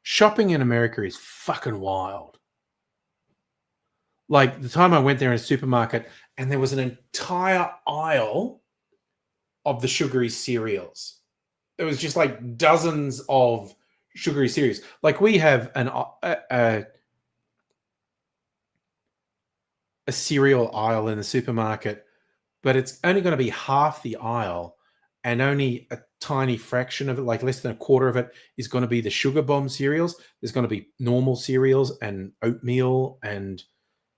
Shopping in America is fucking wild. Like the time I went there in a supermarket and there was an entire aisle of the sugary cereals. It was just like dozens of sugary cereals. Like we have a cereal aisle in the supermarket, but it's only going to be half the aisle, and only a tiny fraction of it, like less than a quarter of it, is going to be the sugar bomb cereals. There's going to be normal cereals and oatmeal and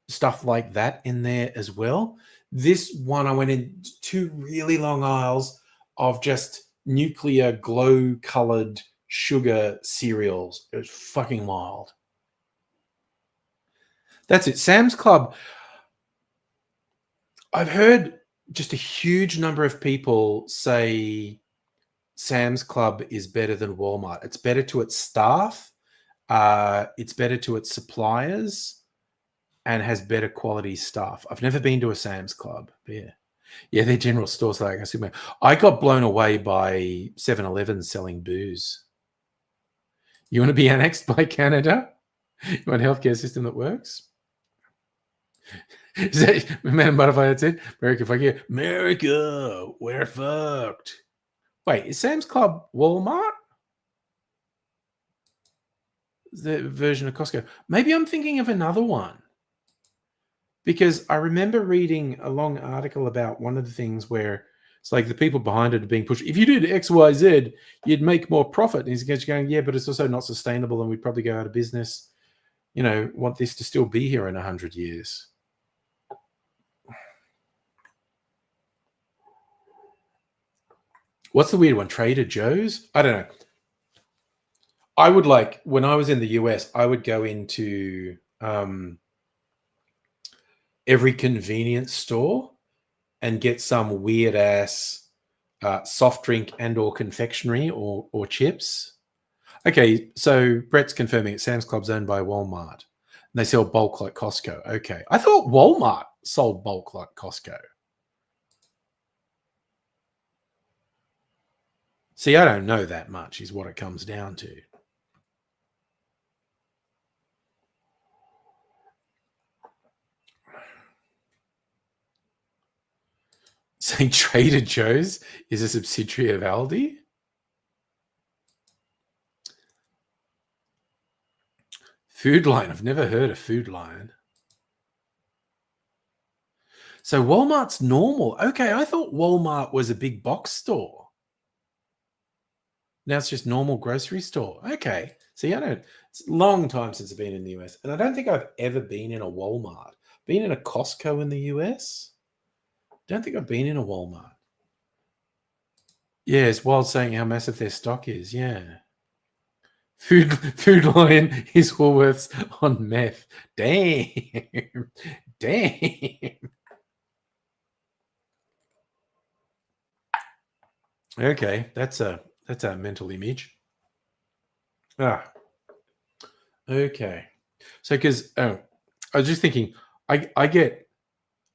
stuff like that in there as well. This one, I went in 2 really long aisles of just nuclear glow colored sugar cereals. It was fucking wild. That's it. Sam's Club. I've heard just a huge number of people say Sam's Club is better than Walmart. It's better to its staff. It's better to its suppliers, and has better quality stuff. I've never been to a Sam's Club. But yeah, their general stores like I got blown away by 7-Eleven selling booze. You want to be annexed by Canada? You want a healthcare system that works? Is that Man Butterfly? That's it. America, fuck you. America, we're fucked. Wait, is Sam's Club Walmart? The version of Costco. Maybe I'm thinking of another one. Because I remember reading a long article about one of the things where it's like the people behind it are being pushed. If you did X, Y, Z, you'd make more profit. And he's going, yeah, but it's also not sustainable and we'd probably go out of business. Want this to still be here in 100 years. What's the weird one? Trader Joe's? I don't know. I would when I was in the US, I would go into every convenience store and get some weird ass soft drink and or confectionery or chips. Okay, so Brett's confirming it. Sam's Club's owned by Walmart. And they sell bulk like Costco. Okay. I thought Walmart sold bulk like Costco. See, I don't know that much is what it comes down to. Saying Trader Joe's is a subsidiary of Aldi? Food Lion. I've never heard of Food Lion. So Walmart's normal. Okay, I thought Walmart was a big box store. Now it's just normal grocery store. Okay. See, it's a long time since I've been in the US. And I don't think I've ever been in a Walmart. Been in a Costco in the US? Don't think I've been in a Walmart. Yeah, it's wild saying how massive their stock is. Yeah. Food Lion is Woolworths on meth. Damn. Damn. Okay, that's a mental image. Okay. So because I was just thinking, I get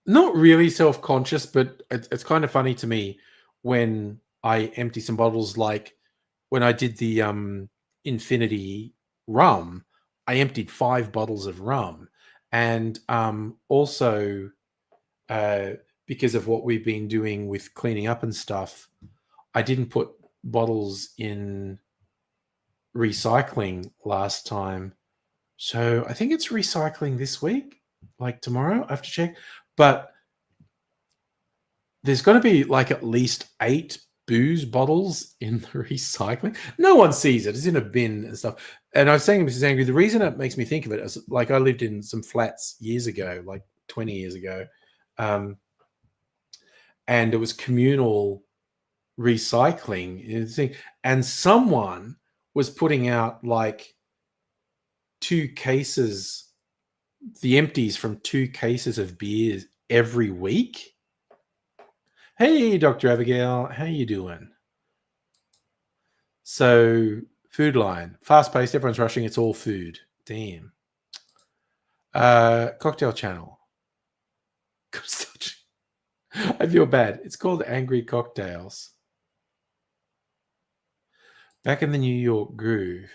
not really self-conscious, but it's kind of funny to me when I empty some bottles, like when I did the Infinity rum, I emptied 5 bottles of rum. And also because of what we've been doing with cleaning up and stuff, I didn't put bottles in recycling last time So I think it's recycling this week, like tomorrow. I have to check. But there's going to be like at least 8 booze bottles in the recycling. No one sees it. It's in a bin and stuff. And I was saying to Mrs. Angry, the reason it makes me think of it is like I lived in some flats years ago, like 20 years ago. And it was communal recycling thing. And someone was putting out like 2 cases, the empties from 2 cases of beers every week. Hey, Dr. Abigail, how you doing? So, food line, fast-paced, everyone's rushing, it's all food. Damn. Cocktail channel. I feel bad. It's called Angry Cocktails. Back in the New York Groove.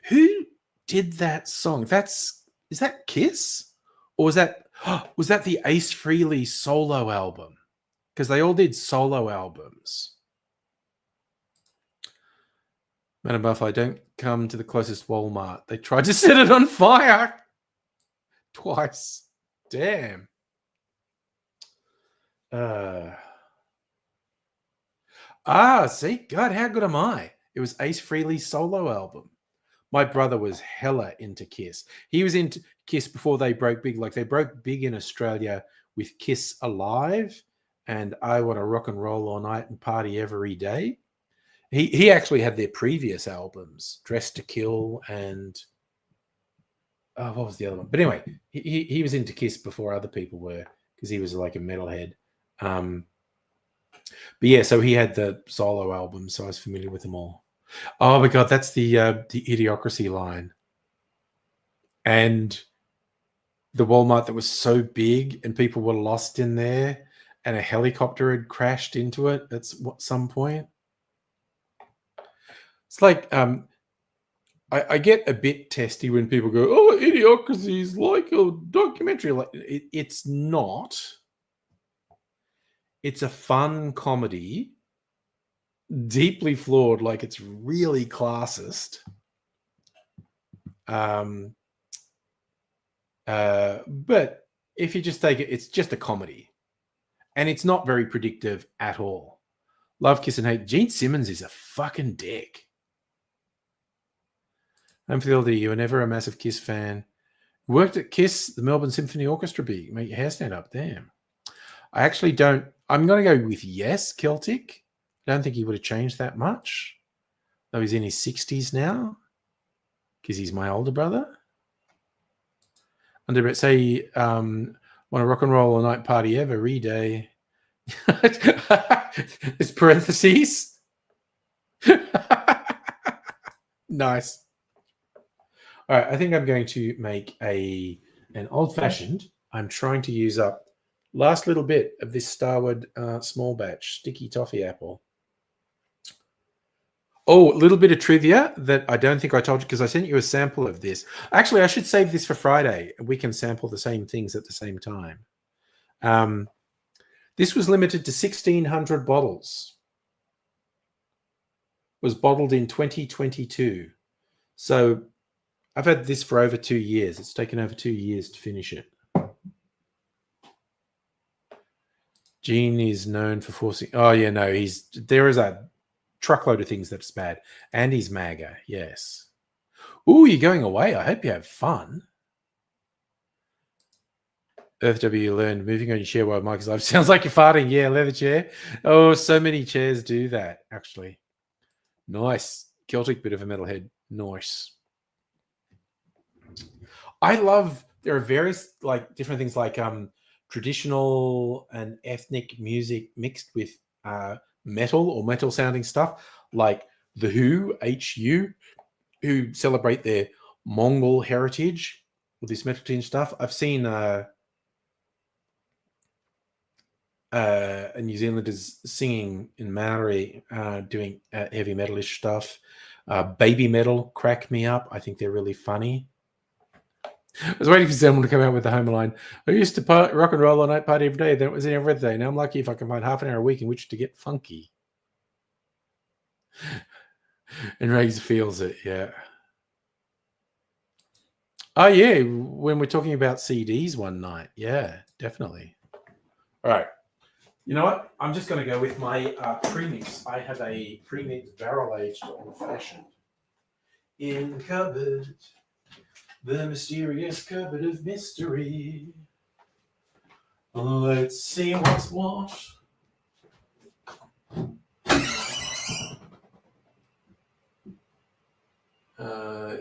Who did that song? Is that Kiss? Or was that the Ace Frehley solo album? Because they all did solo albums. Madam Buffalo, don't come to the closest Walmart. They tried to set it on fire twice. Damn. See, God, how good am I? It was Ace Frehley's solo album. My brother was hella into Kiss. He was into Kiss before they broke big. Like they broke big in Australia with Kiss Alive and I Want to Rock and Roll All Night and Party Every Day. He actually had their previous albums, Dress to Kill and what was the other one? But anyway, he was into Kiss before other people were because he was like a metalhead. But yeah, so he had the solo album, so I was familiar with them all. Oh my God, that's the Idiocracy line. And the Walmart that was so big and people were lost in there and a helicopter had crashed into it at some point. It's like I get a bit testy when people go, "Oh, Idiocracy is like a documentary." Like it's not. It's a fun comedy, deeply flawed. Like it's really classist. But if you just take it, it's just a comedy, and it's not very predictive at all. Love, Kiss, and Hate. Gene Simmons is a fucking dick. I'm for the LD. You were never a massive Kiss fan. Worked at Kiss, the Melbourne Symphony Orchestra. Big. Make your hair stand up. Damn. I actually don't. I'm going to go with yes, Celtic. I don't think he would have changed that much. Though he's in his 60s now. Because he's my older brother. Under say, want to rock and roll all night, party every day. It's parentheses. Nice. All right, I think I'm going to make an old-fashioned. I'm trying to use up last little bit of this Starwood small batch sticky toffee apple. Oh, a little bit of trivia that I don't think I told you because I sent you a sample of this. Actually, I should save this for Friday. We can sample the same things at the same time. This was limited to 1,600 bottles. Was bottled in 2022. So I've had this for over 2 years. It's taken over 2 years to finish it. Gene is known for forcing. Oh yeah, no, there is a truckload of things that's bad, and he's MAGA. Yes. Ooh, you're going away. I hope you have fun. Earth W learned moving on your chair while Mike is live. Sounds like you're farting. Yeah, leather chair. Oh, so many chairs do that, actually. Nice. Celtic bit of a metalhead. Nice. I love, there are various like different things like traditional and ethnic music mixed with metal or metal sounding stuff like The Who, HU, who celebrate their Mongol heritage with this metal tinge stuff. I've seen New Zealanders singing in Maori, doing heavy metalish stuff. Baby metal crack me up. I think they're really funny. I was waiting for someone to come out with the Home Line. I used to rock and roll all night, party every day. Then it was in every day. Now I'm lucky if I can find half an hour a week in which to get funky. And Riggs feels it, yeah. Oh yeah, when we're talking about CDs one night. Yeah, definitely. All right. You know what? I'm just going to go with my premix. I have a premix barrel aged old fashioned in cupboard, the mysterious cupboard of mystery. Let's see what's what.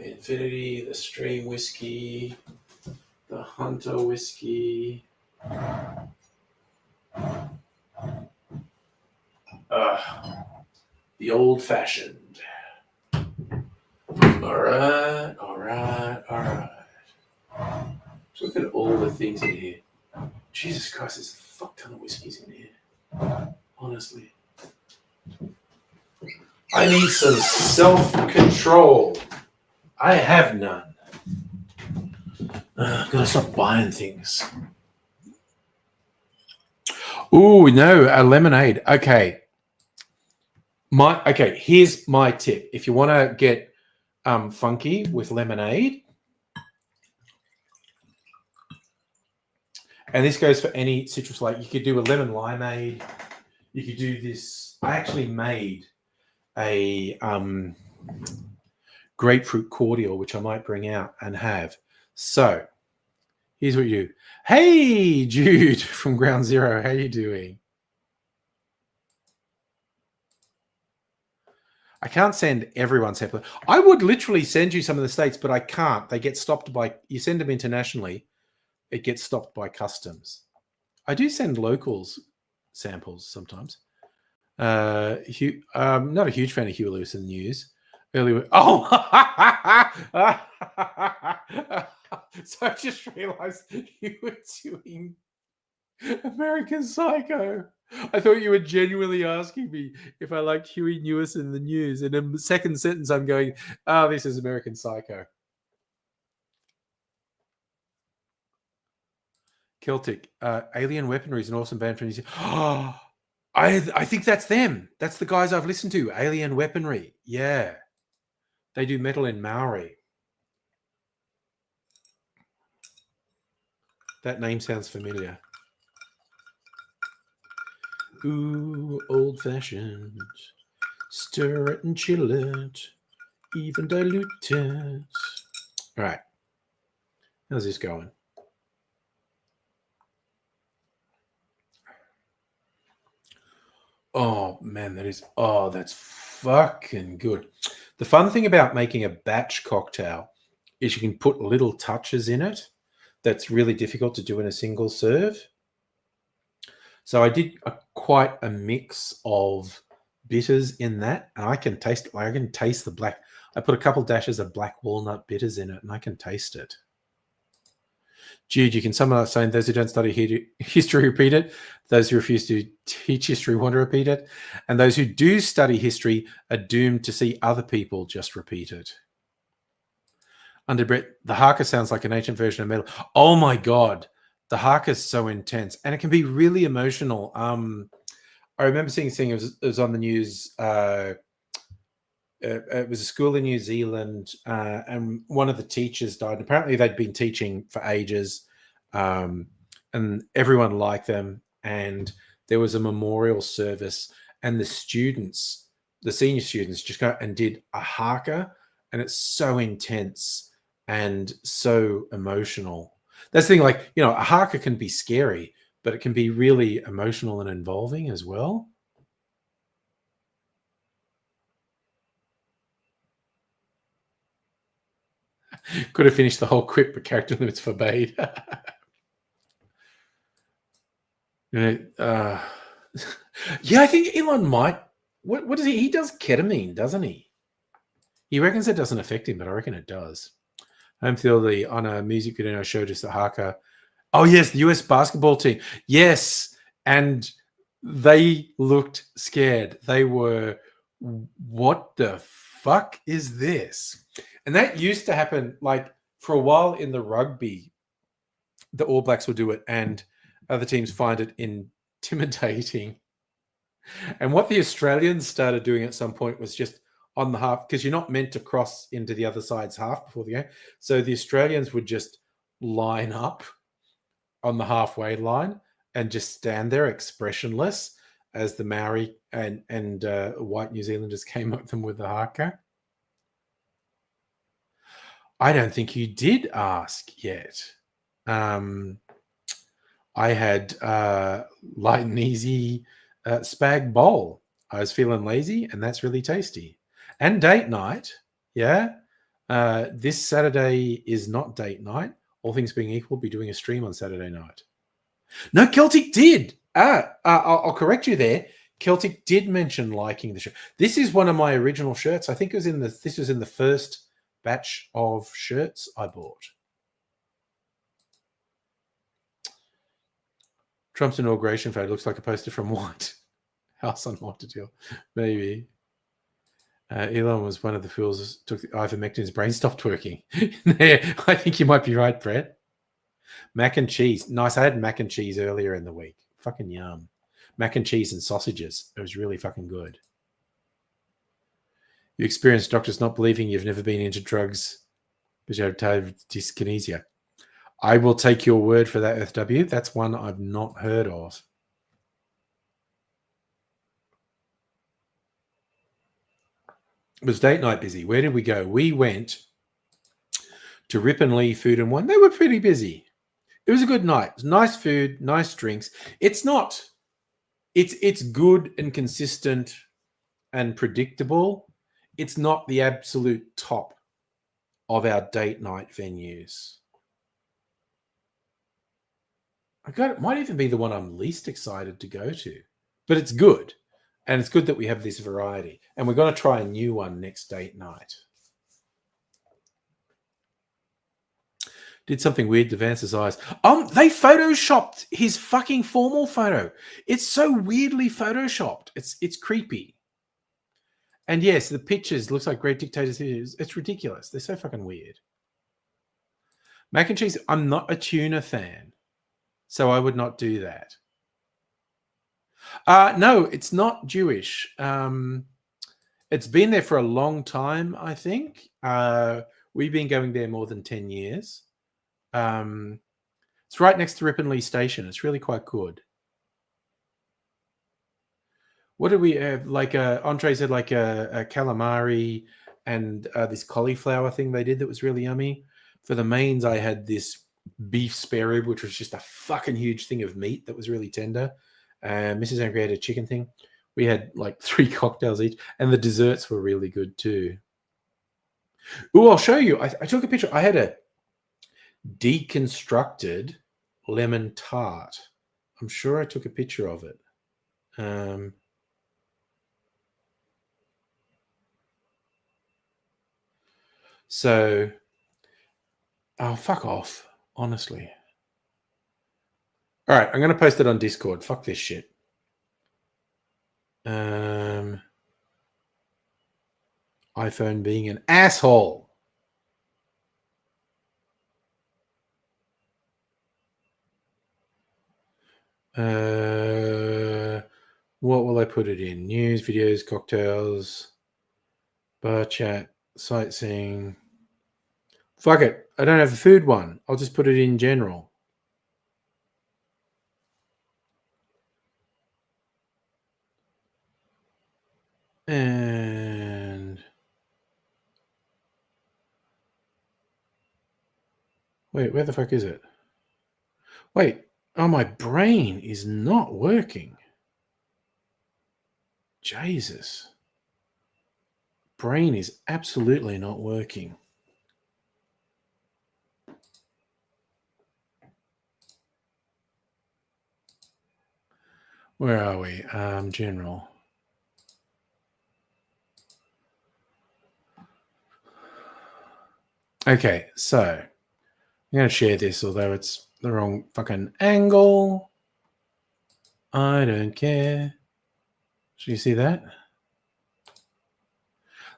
Infinity, the Stream whiskey, the Hunter whiskey. The old fashioned. All right, all right, all right. Look at all the things in here. Jesus Christ, there's a fuck ton of whiskeys in here. Honestly. I need some self-control. I have none. I'm gonna stop buying things. Ooh, no, a lemonade. Okay. Here's my tip. If you want to get funky with lemonade, and this goes for any citrus, like you could do a lemon limeade. You could do this. I actually made a grapefruit cordial, which I might bring out and have. So here's what you do. Hey, Jude from Ground Zero. How you doing? I can't send everyone separately. I would literally send you some of the states, but I can't. They get stopped by, you send them internationally, it gets stopped by customs. I do send locals samples sometimes. Not a huge fan of Huey Lewis in the news. Oh, so I just realized you were doing American Psycho. I thought you were genuinely asking me if I liked Huey Lewis in the news. And in the second sentence, I'm going, oh, this is American Psycho. Celtic. Alien Weaponry is an awesome band from New Zealand. Oh, I think that's them. That's the guys I've listened to. Alien Weaponry. Yeah. They do metal in Maori. That name sounds familiar. Ooh, old fashioned. Stir it and chill it. Even dilute it. All right. How's this going? Oh, man, that's fucking good. The fun thing about making a batch cocktail is you can put little touches in it that's really difficult to do in a single serve. So I did quite a mix of bitters in that, and I can taste the black. I put a couple dashes of black walnut bitters in it, and I can taste it. Jude, you can sum it up saying those who don't study history repeat it, those who refuse to teach history want to repeat it, and those who do study history are doomed to see other people just repeat it. Under Brett, the haka sounds like an ancient version of metal. Oh my God. The haka is so intense, and it can be really emotional. I remember seeing a thing, it was on the news. It was a school in New Zealand, and one of the teachers died. Apparently, they'd been teaching for ages, and everyone liked them. And there was a memorial service, and the senior students, just go and did a haka, and it's so intense and so emotional. That's the thing, like, a haka can be scary, but it can be really emotional and involving as well. Could have finished the whole quip, but character limits forbade. Yeah, I think Elon might. What does he? He does ketamine, doesn't he? He reckons it doesn't affect him, but I reckon it does. Home Field on a music video showed us the haka. Oh yes, the US basketball team. Yes, and they looked scared. They were, what the fuck is this? And that used to happen, like, for a while in the rugby. The All Blacks will do it, and other teams find it intimidating. And what the Australians started doing at some point was just on the half, because you're not meant to cross into the other side's half before the game. So the Australians would just line up on the halfway line and just stand there expressionless as the Maori and white New Zealanders came at them with the haka. I don't think you did ask yet. I had light and easy spag bowl. I was feeling lazy, and that's really tasty. And date night, yeah. This Saturday is not date night. All things being equal, be doing a stream on Saturday night. No, Celtic did. I'll correct you there. Celtic did mention liking the shirt. This is one of my original shirts. I think it was this was in the first batch of shirts I bought. Trump's inauguration photo looks like a poster from White House on what to deal. Maybe. Elon was one of the fools who took the ivermectin, his brain stopped working. I think you might be right, Brett. Mac and cheese. Nice. I had mac and cheese earlier in the week. Fucking yum. Mac and cheese and sausages. It was really fucking good. You experienced doctors not believing you've never been into drugs because you have dyskinesia. I will take your word for that, FW. That's one I've not heard of. Was date night busy? Where did we go? We went to Rip and Lee Food and Wine. They were pretty busy. It was a good night. It was nice food, nice drinks. It's good and consistent and predictable. It's not the absolute top of our date night venues. It might even be the one I'm least excited to go to, but it's good. And it's good that we have this variety. And we're going to try a new one next date night. Did something weird to Vance's eyes. They photoshopped his fucking formal photo. It's so weirdly photoshopped. It's creepy. And yes, the pictures looks like great dictators. It's ridiculous. They're so fucking weird. Mac and cheese. I'm not a tuna fan, so I would not do that. No, it's not Jewish. It's been there for a long time, I think. We've been going there more than 10 years. It's right next to Ripponlea Station. It's really quite good. What did we have? Like entrees had like a calamari and this cauliflower thing they did that was really yummy. For the mains, I had this beef spare rib, which was just a fucking huge thing of meat that was really tender. Mrs. Angry had a chicken thing. We had like 3 cocktails each, and the desserts were really good too. Oh, I'll show you. I took a picture. I had a deconstructed lemon tart. I'm sure I took a picture of it. So, oh, fuck off, honestly. All right, I'm going to post it on Discord. Fuck this shit. iPhone being an asshole. What will I put it in? News, videos, cocktails, bar chat, sightseeing. Fuck it. I don't have a food one. I'll just put it in general. And wait, where the fuck is it? Wait, oh, my brain is not working. Jesus. Brain is absolutely not working. Where are we? General. Okay, so I'm going to share this, although it's the wrong fucking angle. I don't care. Should you see that?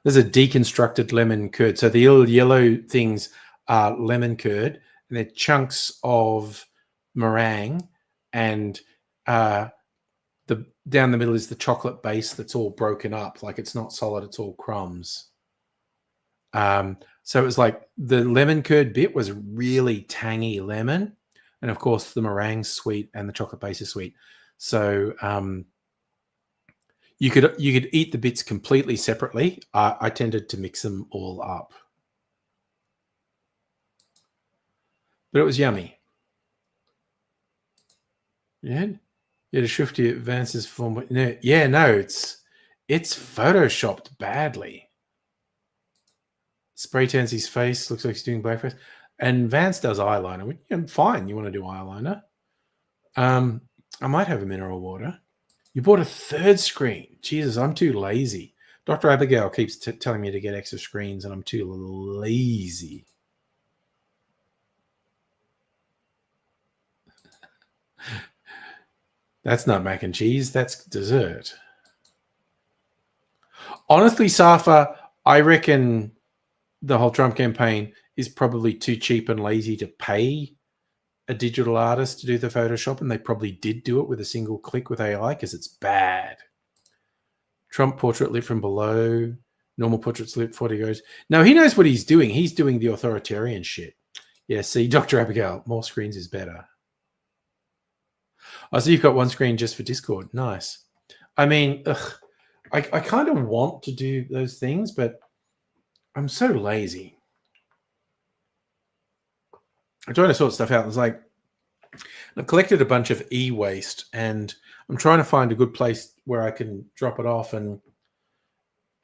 There's a deconstructed lemon curd. So the little yellow things are lemon curd, and they're chunks of meringue, and the down the middle is the chocolate base that's all broken up. Like it's not solid, it's all crumbs. So it was like the lemon curd bit was really tangy lemon. And of course, the meringue's sweet and the chocolate base is sweet. So you could eat the bits completely separately. I tended to mix them all up. But it was yummy. Yeah. Yeah, the Shifty advances form. Yeah, no, it's photoshopped badly. Spray tans his face, looks like he's doing blackface. And Vance does eyeliner. Which, fine, you want to do eyeliner. I might have a mineral water. You bought a third screen. Jesus, I'm too lazy. Dr. Abigail keeps telling me to get extra screens, and I'm too lazy. That's not mac and cheese. That's dessert. Honestly, Safa, I reckon the whole Trump campaign is probably too cheap and lazy to pay a digital artist to do the Photoshop, and they probably did do it with a single click with AI because it's bad. Trump portrait lit from below, normal portraits lit 40 goes. No, he knows what he's doing. He's doing the authoritarian shit. Yeah, see, Dr. Abigail, more screens is better. Oh, so you've got one screen just for Discord. Nice. I mean, I kind of want to do those things, but I'm so lazy. I'm trying to sort stuff out. It's like I've collected a bunch of e-waste, and I'm trying to find a good place where I can drop it off. And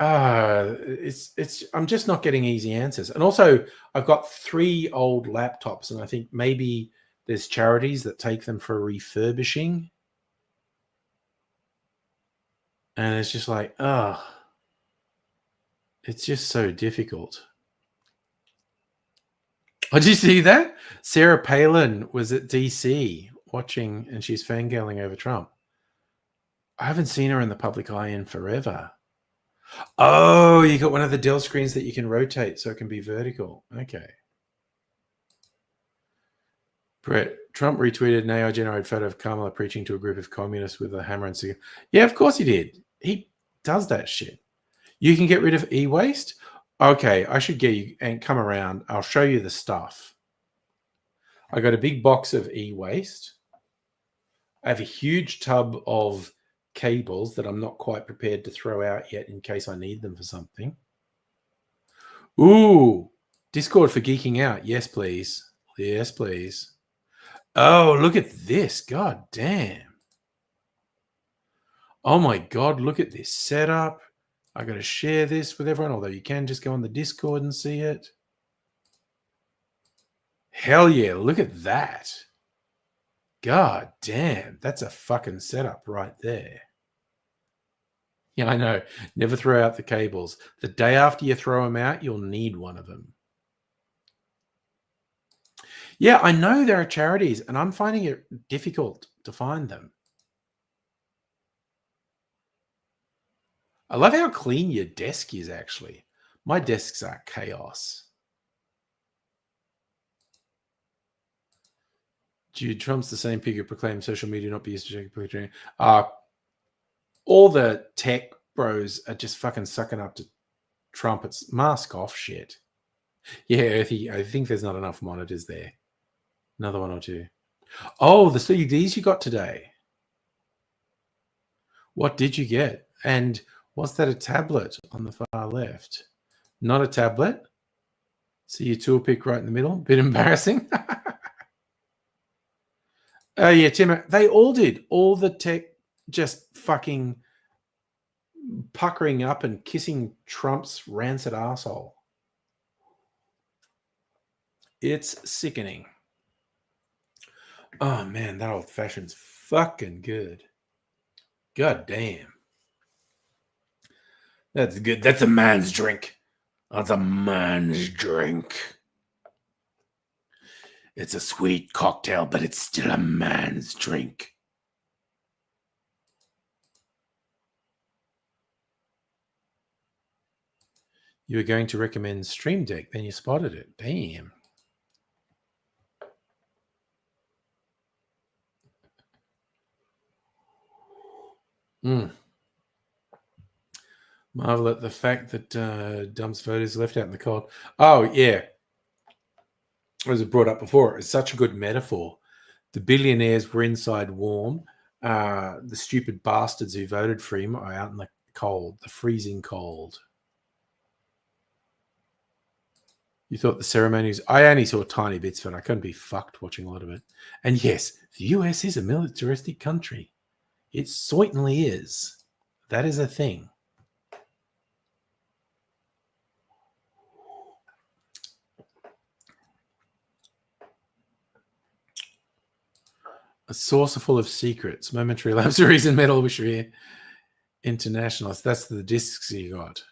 I'm just not getting easy answers. And also, I've got 3 old laptops, and I think maybe there's charities that take them for refurbishing. And it's just like, it's just so difficult. Oh, did you see that? Sarah Palin was at DC watching, and she's fangirling over Trump. I haven't seen her in the public eye in forever. Oh, you got one of the Dell screens that you can rotate so it can be vertical. Okay. Brett, Trump retweeted an AI-generated photo of Kamala preaching to a group of communists with a hammer and cigar. Yeah, of course he did. He does that shit. You can get rid of e-waste? Okay, I should get you and come around. I'll show you the stuff. I got a big box of e-waste. I have a huge tub of cables that I'm not quite prepared to throw out yet in case I need them for something. Ooh, Discord for geeking out. Yes, please. Yes, please. Oh, look at this. God damn. Oh my God, look at this setup. I got to share this with everyone, although you can just go on the Discord and see it. Hell yeah, look at that. God damn, that's a fucking setup right there. Yeah, I know. Never throw out the cables. The day after you throw them out, you'll need one of them. Yeah, I know there are charities, and I'm finding it difficult to find them. I love how clean your desk is, actually. My desks are chaos. Dude, Trump's the same pig who proclaimed social media not be used to check picture. All the tech bros are just fucking sucking up to Trump. It's mask off shit. Yeah, Earthy, I think there's not enough monitors there. Another one or two. Oh, the CDs you got today. What did you get? And was that a tablet on the far left? Not a tablet. See your tool pick right in the middle. Bit embarrassing. Oh, yeah, Tim. They all did. All the tech just fucking puckering up and kissing Trump's rancid asshole. It's sickening. Oh, man, that old fashioned's fucking good. God damn. That's good. That's a man's drink. That's a man's drink. It's a sweet cocktail, but it's still a man's drink. You were going to recommend Stream Deck, then you spotted it. Damn. Mm. Marvel at the fact that dumps voters left out in the cold. Oh, yeah. As it brought up before, it's such a good metaphor. The billionaires were inside warm. The stupid bastards who voted for him are out in the cold, the freezing cold. You thought the ceremonies? I only saw tiny bits of it. I couldn't be fucked watching a lot of it. And yes, the US is a militaristic country. It certainly is. That is a thing. A saucer full of secrets. Momentary lapse of reason, metal wishery internationalist. That's the discs you got.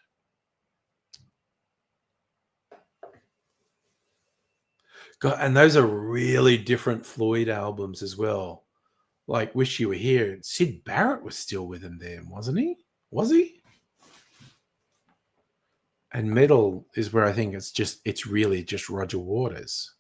God, and those are really different Floyd albums as well. Like Wish You Were Here. Sid Barrett was still with him then, wasn't he? Was he? And Metal is where I think it's really just Roger Waters.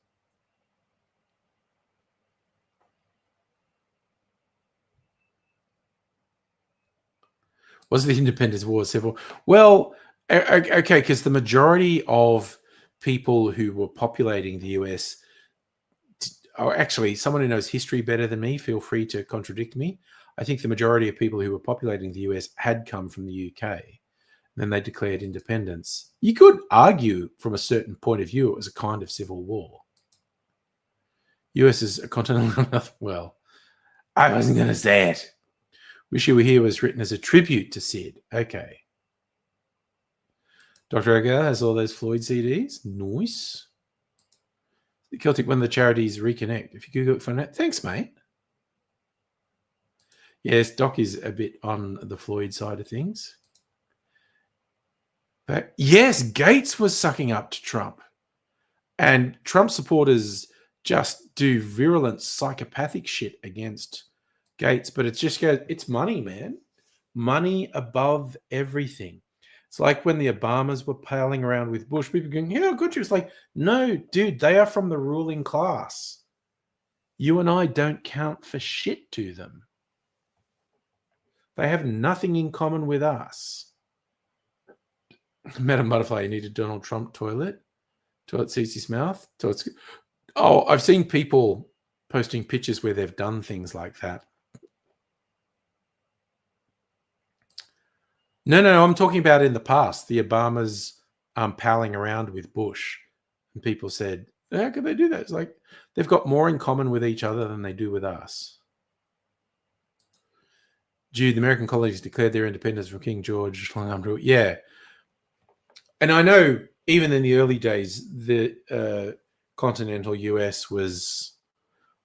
Was the Independence War civil? Well, okay, because the majority of people who were populating the US, or actually someone who knows history better than me, feel free to contradict me. I think the majority of people who were populating the US had come from the UK. Then they declared independence. You could argue from a certain point of view it was a kind of civil war. US is a continental. Well, I wasn't going to say it. Wish You Were Here was written as a tribute to Sid. Okay. Dr. Edgar has all those Floyd CDs. Nice. The Celtic, when the charities reconnect. If you Google it for that. Thanks, mate. Yes, Doc is a bit on the Floyd side of things. But yes, Gates was sucking up to Trump. And Trump supporters just do virulent psychopathic shit against Gates. But it's money, man. Money above everything. It's like when the Obamas were palling around with Bush, people going, yeah, good. It's like, no, dude, they are from the ruling class. You and I don't count for shit to them. They have nothing in common with us. Madam Butterfly, you need a Donald Trump toilet. Toilet seats his mouth. Oh, I've seen people posting pictures where they've done things like that. No, I'm talking about in the past. The Obamas palling around with Bush. And people said, how could they do that? It's like they've got more in common with each other than they do with us. The American colonies declared their independence from King George. Yeah. And I know even in the early days, the continental US was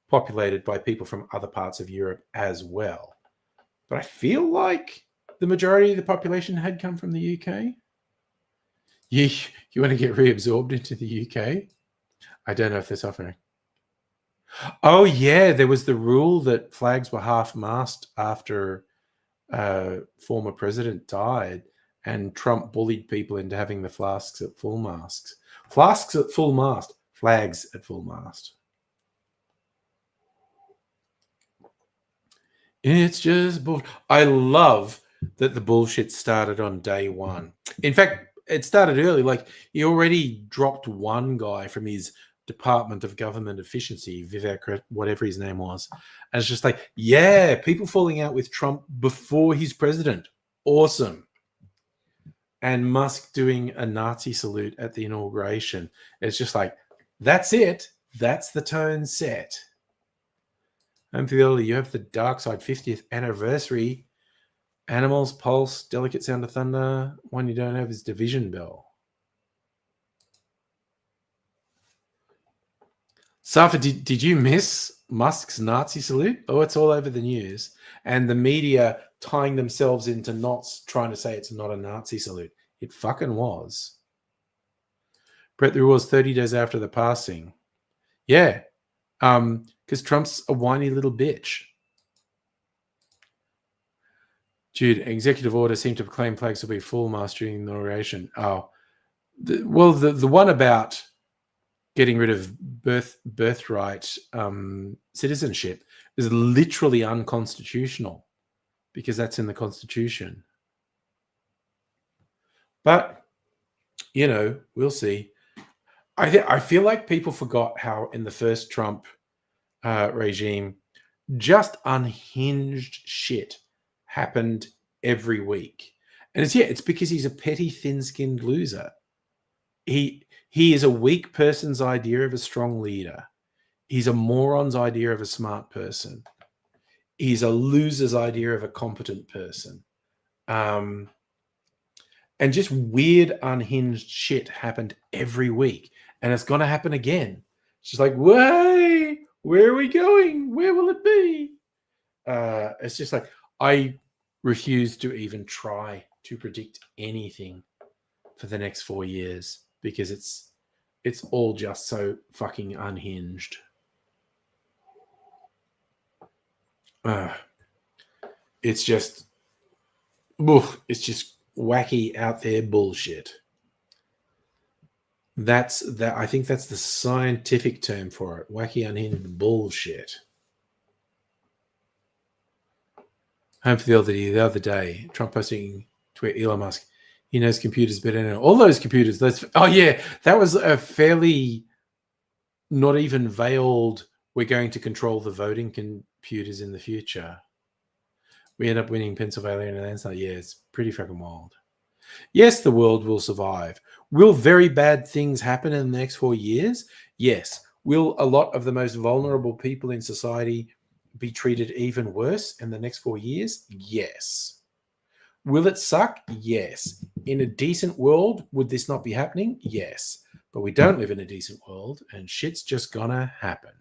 populated by people from other parts of Europe as well. But I feel like the majority of the population had come from the UK. You want to get reabsorbed into the UK? I don't know if they're suffering. Oh, yeah. There was the rule that flags were half-mast after former president died, and Trump bullied people into having the flasks at full mast. Flasks at full mast. Flags at full mast. It's just bullshit. I love that the bullshit started on day one. In fact, it started early. Like, he already dropped one guy from his Department of Government Efficiency, Vivek, whatever his name was. And it's just like, yeah, people falling out with Trump before he's president. Awesome. And Musk doing a Nazi salute at the inauguration. It's just like, that's it. That's the tone set. Home for the elderly, you have the Dark Side 50th anniversary. Animals, Pulse, Delicate Sound of Thunder. One you don't have is Division Bell. Safa, did you miss Musk's Nazi salute? Oh, it's all over the news. And the media tying themselves into knots trying to say it's not a Nazi salute. It fucking was. Brett, the was 30 days after the passing. Yeah. Because Trump's a whiny little bitch. Jude, executive order seemed to proclaim flags will be full mast during the inauguration. Oh, the one about getting rid of birthright citizenship is literally unconstitutional. because that's in the Constitution. But, we'll see. I feel like people forgot how in the first Trump regime, just unhinged shit happened every week. And it's because he's a petty, thin-skinned loser. He is a weak person's idea of a strong leader. He's a moron's idea of a smart person. He's a loser's idea of a competent person. And just weird, unhinged shit happened every week. And it's going to happen again. It's just like, why? Where are we going? Where will it be? It's just like, I refuse to even try to predict anything for the next 4 years because it's all just so fucking unhinged. It's just wacky out there bullshit. I think that's the scientific term for it. Wacky, unhinged bullshit. Home for the other day, Trump posting tweet, Elon Musk, he knows computers better than all those computers. That was a fairly not even veiled, we're going to control the voting computers in the future. We end up winning Pennsylvania and that's like, it's pretty fucking wild. Yes, the world will survive. Will very bad things happen in the next 4 years? Yes. Will a lot of the most vulnerable people in society be treated even worse in the next 4 years? Yes. Will it suck? Yes. In a decent world, would this not be happening? Yes. But we don't live in a decent world, and shit's just gonna happen.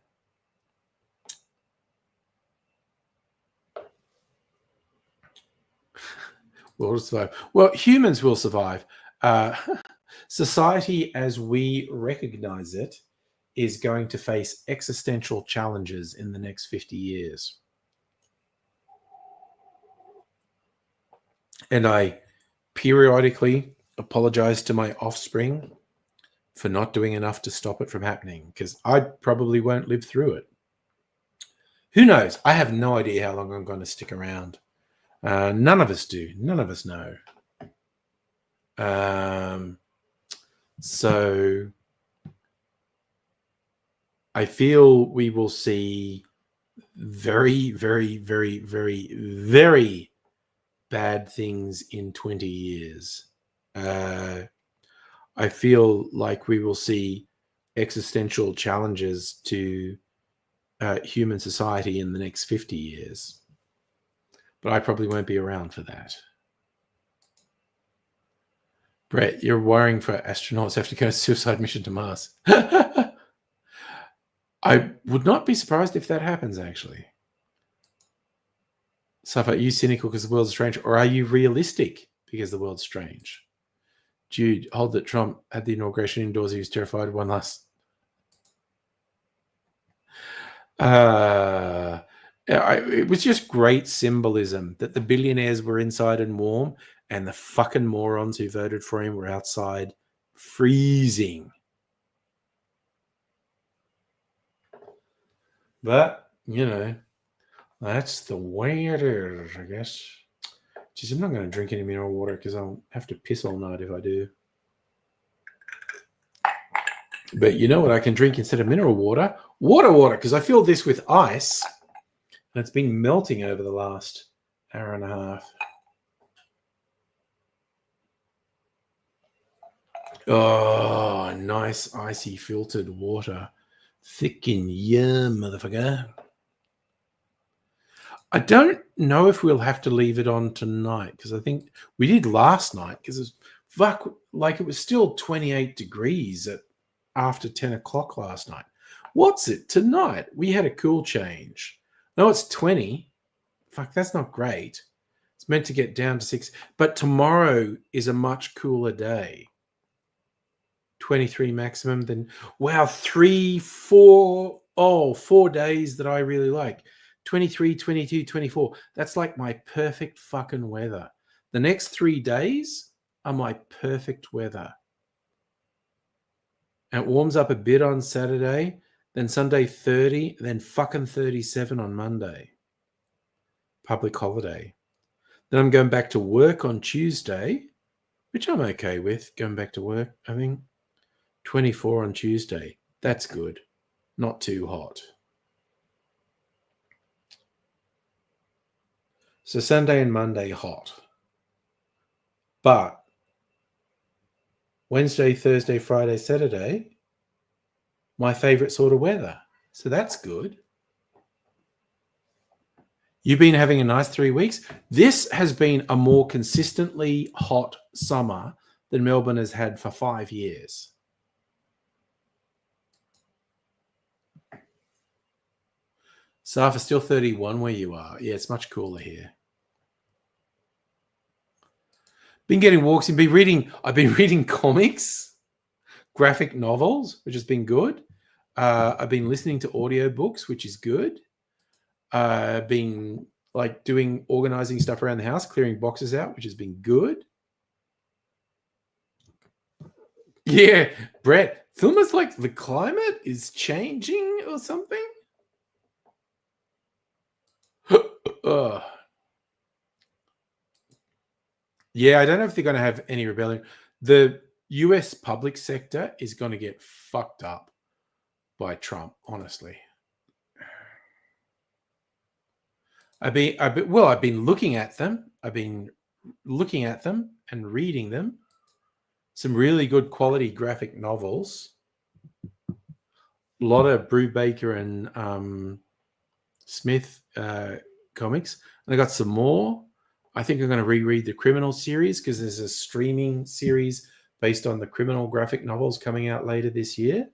We'll survive. Well, humans will survive. Society as we recognize it is going to face existential challenges in the next 50 years. And I periodically apologize to my offspring for not doing enough to stop it from happening, because I probably won't live through it. Who knows? I have no idea how long I'm going to stick around. None of us do. None of us know. So I feel we will see very, very, very, very, very bad things in 20 years. I feel like we will see existential challenges to human society in the next 50 years. But I probably won't be around for that. Brett, you're worrying for astronauts have to go on a suicide mission to Mars. I would not be surprised if that happens, actually. Safa, are you cynical because the world's strange, or are you realistic because the world's strange? Jude, hold that Trump had the inauguration indoors. He was terrified. One last. It was just great symbolism that the billionaires were inside and warm, and the fucking morons who voted for him were outside freezing. But, that's the way it is, I guess. Jeez, I'm not going to drink any mineral water because I'll have to piss all night if I do. But you know what I can drink instead of mineral water? Water, because I fill this with ice, and it's been melting over the last hour and a half. Oh, nice icy filtered water. Thick and yum, motherfucker. I don't know if we'll have to leave it on tonight, because I think we did last night, because it was still 28 degrees after 10 o'clock last night. What's it tonight? We had a cool change. No, it's 20. Fuck, that's not great. It's meant to get down to 6. But tomorrow is a much cooler day. 23 maximum. Then, wow, 4 days that I really like. 23, 22, 24. That's like my perfect fucking weather. The next 3 days are my perfect weather. And it warms up a bit on Saturday, then Sunday 30, then fucking 37 on Monday. Public holiday. Then I'm going back to work on Tuesday, which I'm okay with, going back to work. I think 24 on Tuesday. That's good. Not too hot. So Sunday and Monday, hot. But Wednesday, Thursday, Friday, Saturday, my favorite sort of weather. So that's good. You've been having a nice 3 weeks. This has been a more consistently hot summer than Melbourne has had for 5 years. Safa, still 31 where you are. Yeah, it's much cooler here. Been getting walks and I've been reading comics, graphic novels, which has been good. I've been listening to audiobooks, which is good. Been like organizing stuff around the house, clearing boxes out, which has been good. Yeah, Brett, it's almost like the climate is changing or something. Yeah, I don't know if they're going to have any rebellion. The US public sector is going to get fucked up by Trump, honestly. I've been looking at them. I've been looking at them and reading them. Some really good quality graphic novels. A lot of Brubaker and Smith comics. And I got some more. I think I'm going to reread the Criminal series because there's a streaming series based on the Criminal graphic novels coming out later this year.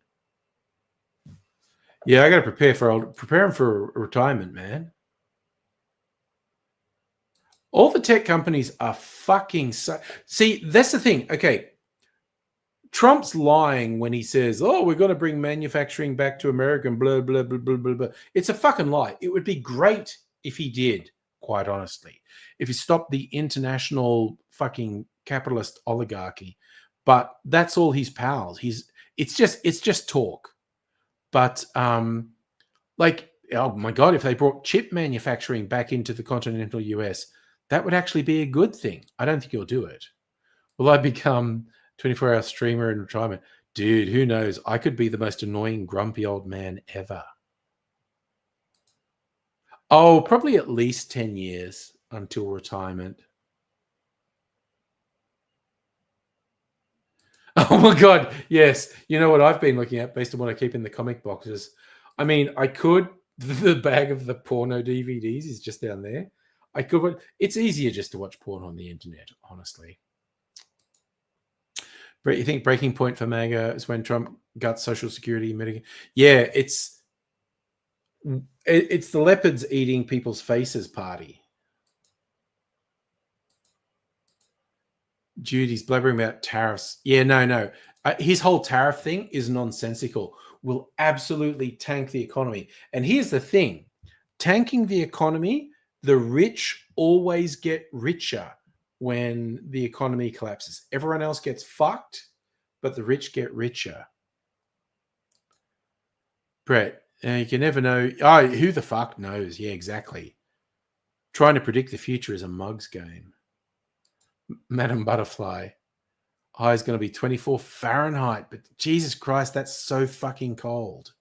Yeah, I got to prepare them for retirement, man. All the tech companies are fucking See, that's the thing. Okay. Trump's lying when he says, "Oh, we're going to bring manufacturing back to America," and blah, blah, blah, blah, blah, blah. It's a fucking lie. It would be great if he did, quite honestly, if he stopped the international fucking capitalist oligarchy. But that's all his pals. It's just talk. But like, oh my God, if they brought chip manufacturing back into the continental US, that would actually be a good thing. I don't think he'll do it. Will I become 24-hour streamer in retirement? Dude, who knows? I could be the most annoying, grumpy old man ever. Oh, probably at least 10 years until retirement. Oh my God, yes. You know what I've been looking at based on what I keep in the comic boxes? I mean, I could, the bag of the porno DVDs is just down there. I could, but it's easier just to watch porn on the internet, honestly. Brett, you think breaking point for MAGA is when Trump got Social Security Medicare? Yeah, it's the leopards eating people's faces party. Judy's blabbering about tariffs. Yeah, no. His whole tariff thing is nonsensical. Will absolutely tank the economy. And here's the thing. Tanking the economy, the rich always get richer when the economy collapses. Everyone else gets fucked, but the rich get richer. Brett, you can never know. Oh, who the fuck knows? Yeah, exactly. Trying to predict the future is a mug's game. Madam Butterfly. High is going to be 24 Fahrenheit, but Jesus Christ, that's so fucking cold.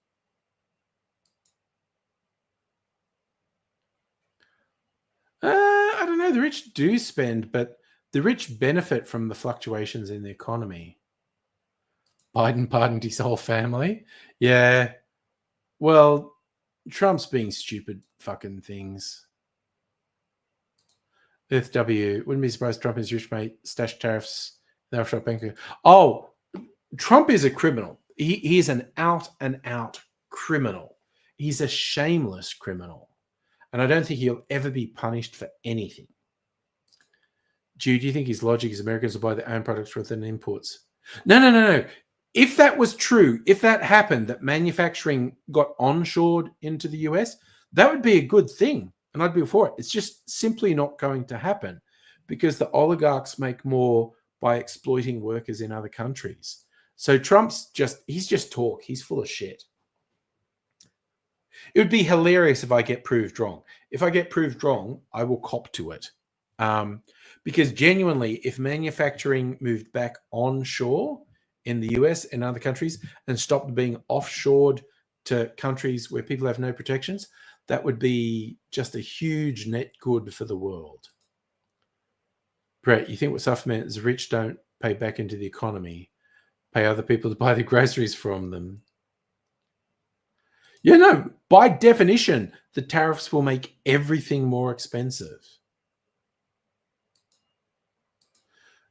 I don't know. The rich do spend, but the rich benefit from the fluctuations in the economy. Biden pardoned his whole family. Yeah. Well, Trump's being stupid fucking things. Earth W. Wouldn't be surprised Trump and his rich mate stash tariffs in the offshore bank. Oh, Trump is a criminal. He is an out and out criminal. He's a shameless criminal. And I don't think he'll ever be punished for anything. Do you think his logic is Americans will buy their own products rather than imports? No. If that was true, if that happened, that manufacturing got onshored into the US, that would be a good thing. And I'd be for it. It's just simply not going to happen because the oligarchs make more by exploiting workers in other countries. So he's just talk. He's full of shit. It would be hilarious if I get proved wrong. If I get proved wrong, I will cop to it. Because genuinely, if manufacturing moved back onshore in the US and other countries and stopped being offshored to countries where people have no protections, that would be just a huge net good for the world. Brett, you think what Suffer meant is the rich don't pay back into the economy, pay other people to buy the groceries from them. Yeah, no, by definition, the tariffs will make everything more expensive.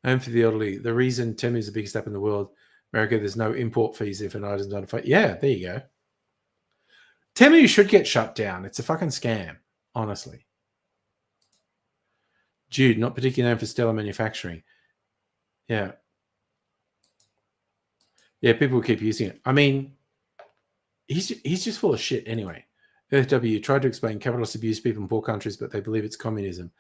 And for the elderly, the reason Temu is the biggest app in the world, America, there's no import fees if an item's identified. Yeah, there you go. Temu should get shut down. It's a fucking scam, honestly. Jude, not particularly known for stellar manufacturing. Yeah. Yeah, people will keep using it. I mean, he's just full of shit anyway. FW tried to explain capitalists abuse people in poor countries, but they believe it's communism.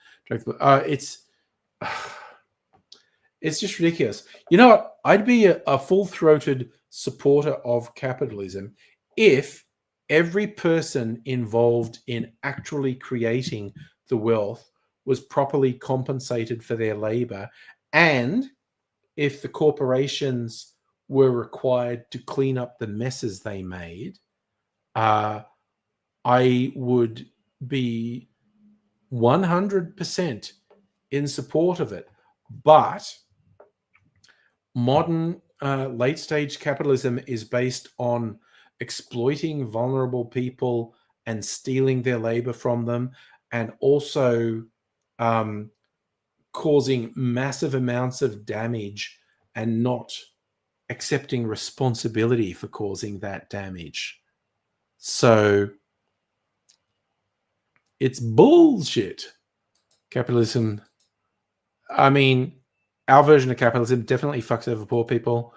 It's just ridiculous. You know what? I'd be a full-throated supporter of capitalism if every person involved in actually creating the wealth was properly compensated for their labor, and if the corporations were required to clean up the messes they made. I would be 100% in support of it. But modern late stage capitalism is based on exploiting vulnerable people and stealing their labor from them, and also causing massive amounts of damage and not accepting responsibility for causing that damage. So it's bullshit. Capitalism. I mean, our version of capitalism definitely fucks over poor people.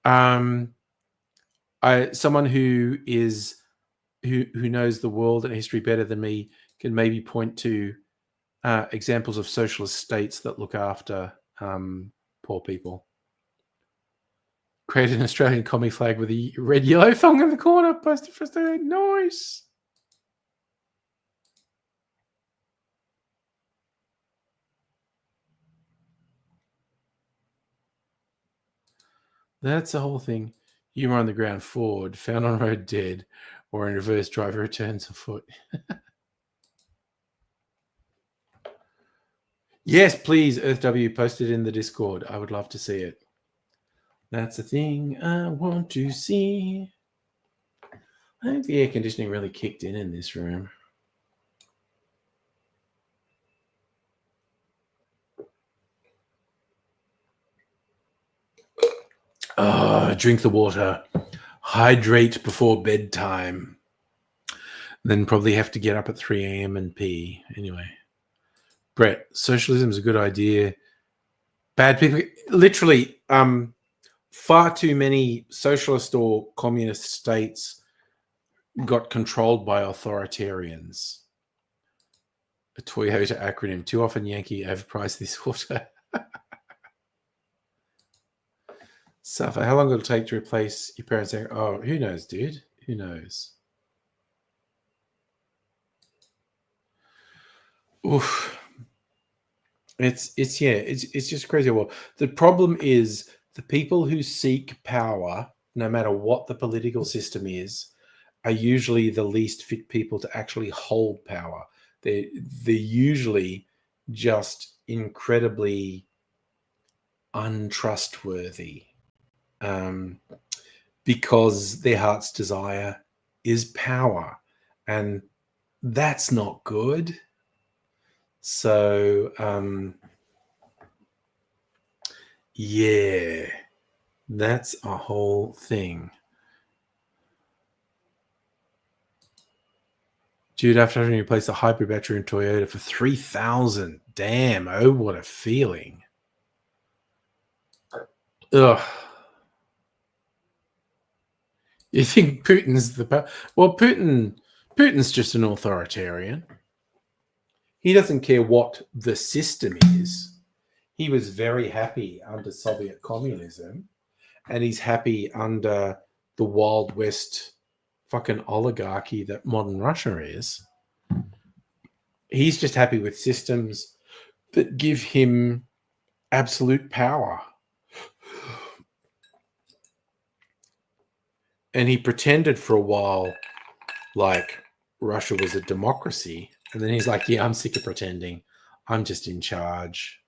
Someone who knows the world and history better than me can maybe point to examples of socialist states that look after poor people. Create an Australian commie flag with a red yellow thong in the corner. Posted for Australia. Nice. That's the whole thing. Humor on the ground forward, found on road dead, or in reverse driver returns afoot. Yes, please, EarthW, post it in the Discord. I would love to see it. That's the thing I want to see. I think the air conditioning really kicked in this room. Drink the water. Hydrate before bedtime. Then probably have to get up at 3 a.m. and pee. Anyway. Brett, socialism is a good idea. Bad people. Literally, far too many socialist or communist states got controlled by authoritarians. A Toyota acronym. Too often Yankee overpriced this water. Suffer. How long will it take to replace your parents? Oh, who knows, dude? Who knows? Oof. It's just crazy. Well, the problem is the people who seek power, no matter what the political system is, are usually the least fit people to actually hold power. They're usually just incredibly untrustworthy, because their heart's desire is power, and that's not good. So, yeah, that's a whole thing. Dude, after having replaced a hybrid battery in Toyota for $3,000. Damn, oh, what a feeling. Ugh. You think Putin's well, Putin's just an authoritarian. He doesn't care what the system is. He was very happy under Soviet communism, and he's happy under the Wild West fucking oligarchy that modern Russia is. He's just happy with systems that give him absolute power. And he pretended for a while like Russia was a democracy. And then he's like, yeah, I'm sick of pretending. I'm just in charge.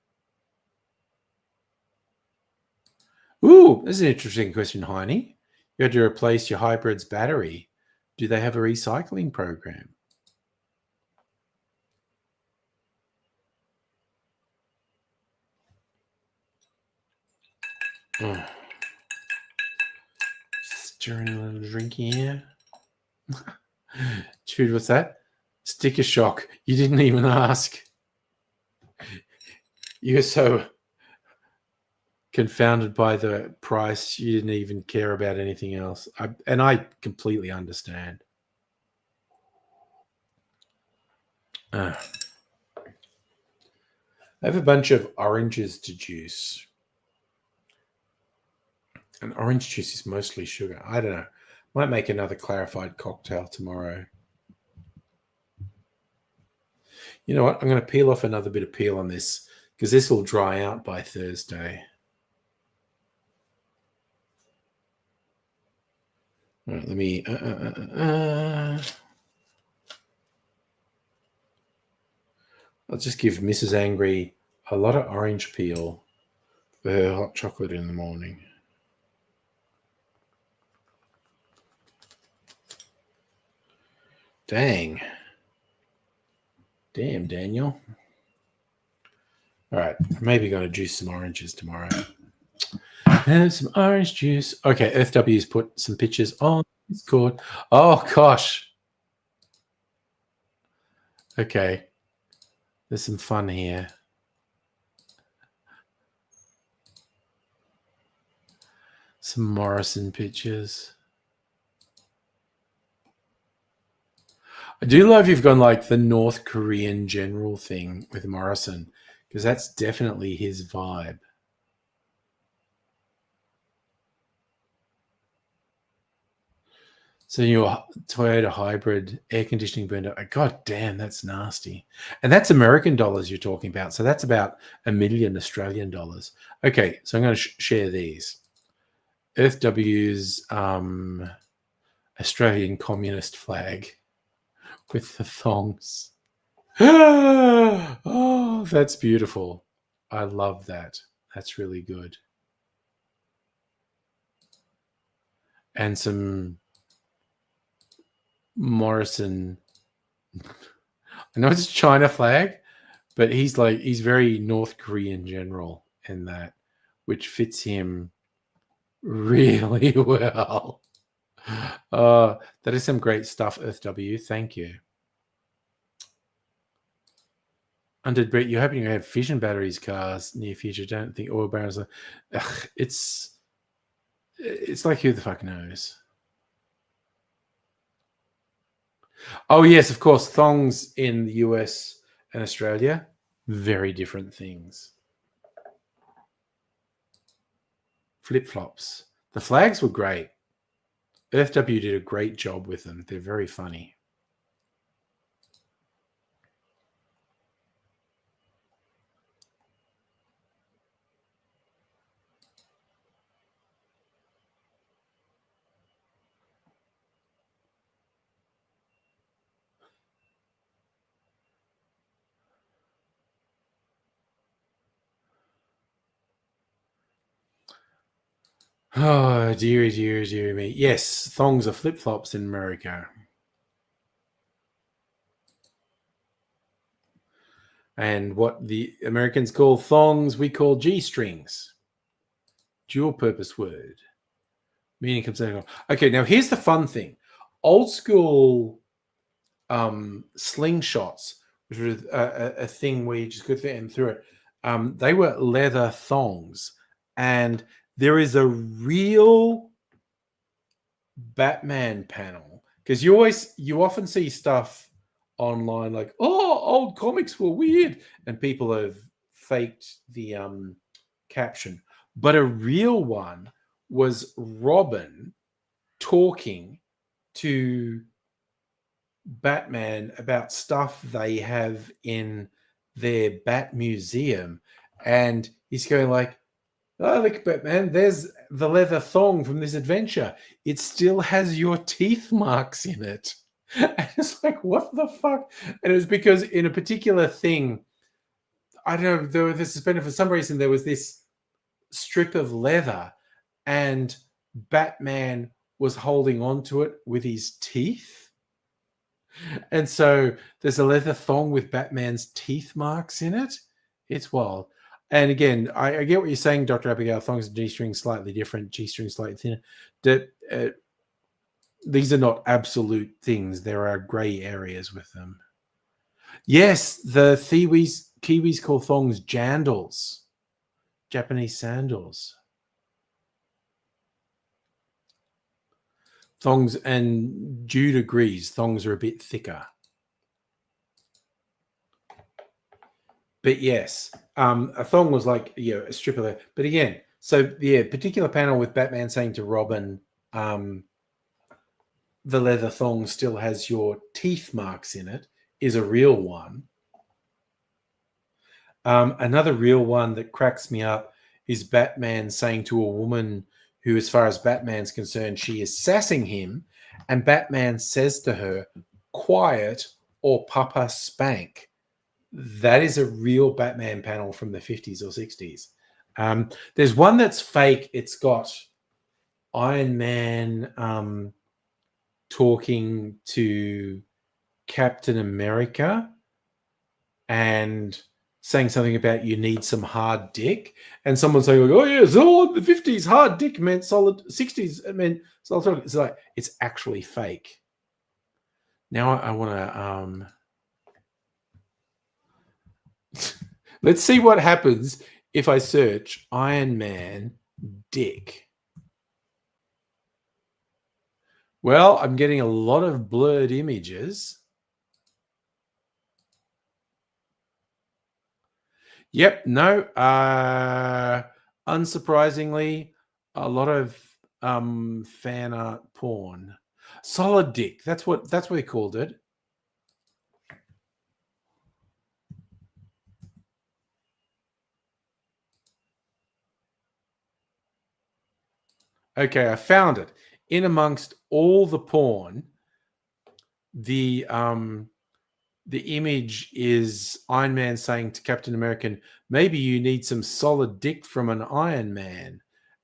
Ooh, this is an interesting question, Heine. You had to replace your hybrid's battery. Do they have a recycling program? Oh. Stirring a little drink here. Dude, what's that? Sticker shock. You didn't even ask. You're so confounded by the price, you didn't even care about anything else. I completely understand. I have a bunch of oranges to juice. And orange juice is mostly sugar. I don't know. Might make another clarified cocktail tomorrow. You know what? I'm going to peel off another bit of peel on this because this will dry out by Thursday. All right, let me. I'll just give Mrs. Angry a lot of orange peel for her hot chocolate in the morning. Dang. Damn, Daniel. All right, maybe going to juice some oranges tomorrow. Have some orange juice. Okay, FW's put some pictures on Discord. Oh, gosh. Okay. There's some fun here. Some Morrison pictures. I do love you've gone like the North Korean general thing with Morrison because that's definitely his vibe. So your Toyota hybrid air conditioning burned up. God damn, that's nasty. And that's American dollars you're talking about. So that's about $1 million Australian dollars. Okay, so I'm going to share these. FW's Australian communist flag with the thongs. Oh, that's beautiful. I love that. That's really good. And some Morrison. I know it's a China flag, but he's very North Korean general in that, which fits him really well. That is some great stuff, EarthW. Thank you. Undead Brett, you're hoping you have fission batteries cars near future. Don't think oil barrels are. It's like who the fuck knows. Oh yes, of course. Thongs in the US and Australia, very different things. Flip flops. The flags were great. EarthW did a great job with them. They're very funny. Oh, dearie, dearie, dearie me. Yes, thongs are flip flops in America. And what the Americans call thongs, we call G strings. Dual purpose word. Meaning comes out. Okay, now here's the fun thing. Old school slingshots, which was a thing where you just could fit them through it. They were leather thongs. And there is a real Batman panel because you often see stuff online like, oh, old comics were weird, and people have faked the caption, but a real one was Robin talking to Batman about stuff they have in their Bat Museum, and he's going like, "Oh, look, Batman! There's the leather thong from this adventure. It still has your teeth marks in it." And it's like, what the fuck? And it was because in a particular thing, I don't know, there was this suspended for some reason. There was this strip of leather, and Batman was holding on to it with his teeth. And so there's a leather thong with Batman's teeth marks in it. It's wild. And again, I get what you're saying, Dr. Abigail. Thongs and G-string slightly different, G-string slightly thinner. That these are not absolute things. There are grey areas with them. Yes, the Kiwis call thongs jandals, Japanese sandals. Thongs, and Jude agrees, thongs are a bit thicker. But yes, a thong was like, a strip of that. But again, so particular panel with Batman saying to Robin, the leather thong still has your teeth marks in it, is a real one. Another real one that cracks me up is Batman saying to a woman who, as far as Batman's concerned, she is sassing him, and Batman says to her, "Quiet or Papa spank." That is a real Batman panel from the 50s or 60s. There's one that's fake. It's got Iron Man talking to Captain America and saying something about you need some hard dick, and someone saying, like, "Oh yeah, so the 50s hard dick meant solid, 60s it meant solid." It's like, it's actually fake. Now I want to let's see what happens if I search Iron Man dick. Well, I'm getting a lot of blurred images. Yep, no. Unsurprisingly, a lot of fan art porn. Solid dick. That's what he called it. Okay, I found it. In amongst all the porn, the image is Iron Man saying to Captain American, "Maybe you need some solid dick from an Iron Man."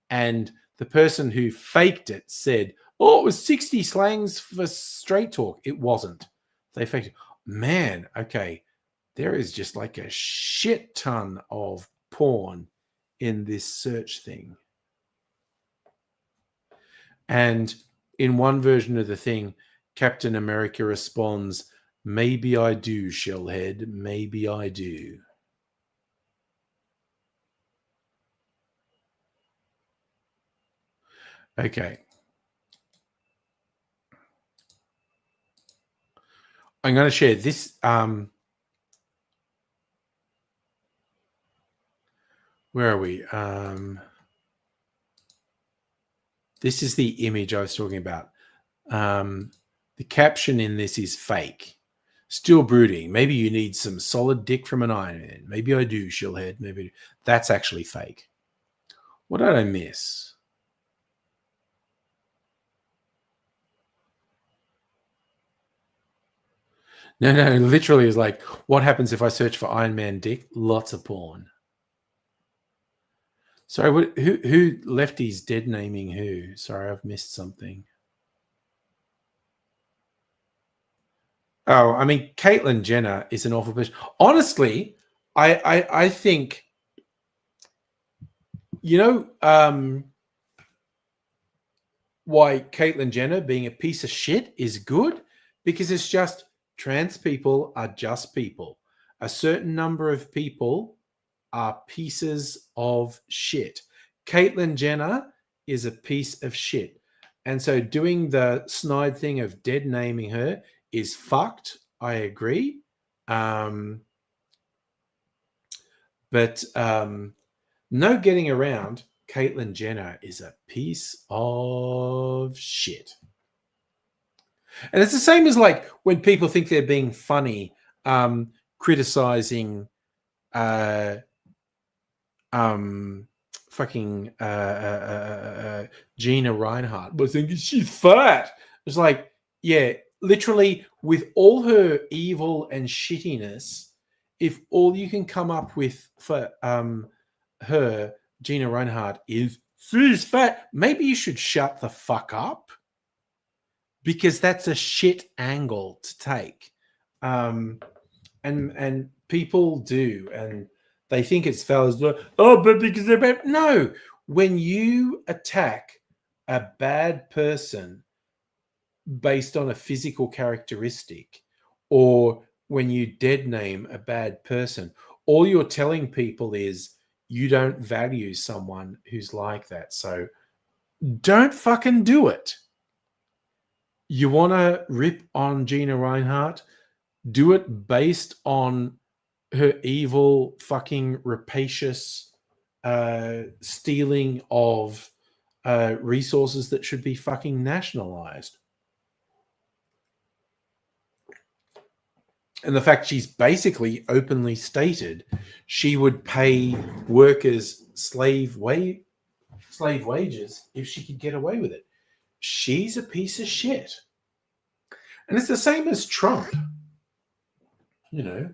And the person who faked it said, "Oh, it was 60 slangs for straight talk." It wasn't. They faked it. Man, okay. There is just like a shit ton of porn in this search thing. And in one version of the thing, Captain America responds, "Maybe I do, Shellhead. Maybe I do." Okay. I'm going to share this. Where are we? This is the image I was talking about. The caption in this is fake. "Still brooding. Maybe you need some solid dick from an Iron Man. Maybe I do, Shellhead. Maybe." That's actually fake. What did I miss? No, literally is like, what happens if I search for Iron Man dick? Lots of porn. Sorry, who Lefty's dead naming who? Sorry, I've missed something. Oh, I mean, Caitlyn Jenner is an awful person. Honestly, I think, why Caitlyn Jenner being a piece of shit is good, because it's just trans people are just people. A certain number of people are pieces of shit. Caitlyn Jenner is a piece of shit. And so doing the snide thing of dead naming her is fucked. I agree. But no getting around, Caitlyn Jenner is a piece of shit. And it's the same as like when people think they're being funny, criticizing uh um fucking Gina Reinhardt by thinking she's fat. It's like, yeah, literally with all her evil and shittiness, if all you can come up with for her, Gina Reinhardt, is she's fat, maybe you should shut the fuck up, because that's a shit angle to take. And people do, and they think it's fellas. Oh, but because they're bad. No, when you attack a bad person based on a physical characteristic, or when you dead name a bad person, all you're telling people is you don't value someone who's like that. So don't fucking do it. You want to rip on Gina Reinhardt? Do it based on her evil, fucking rapacious stealing of resources that should be fucking nationalized. And the fact she's basically openly stated she would pay workers slave wages if she could get away with it. She's a piece of shit. And it's the same as Trump. You know,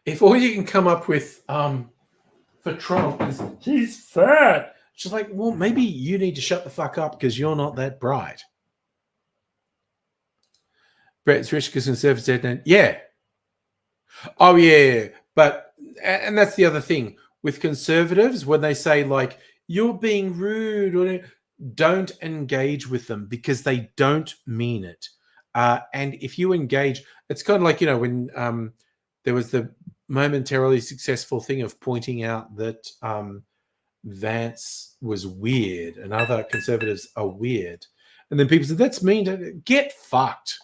if all you can come up with for Trump is he's fat, she's like, well, maybe you need to shut the fuck up because you're not that bright. Brett's rich because conservatives said, yeah. Oh, yeah. But, and that's the other thing with conservatives, when they say, like, you're being rude, or don't engage with them because they don't mean it. And if you engage, it's kind of like, you know, when there was the momentarily successful thing of pointing out that Vance was weird and other conservatives are weird. And then people said, that's mean to get fucked.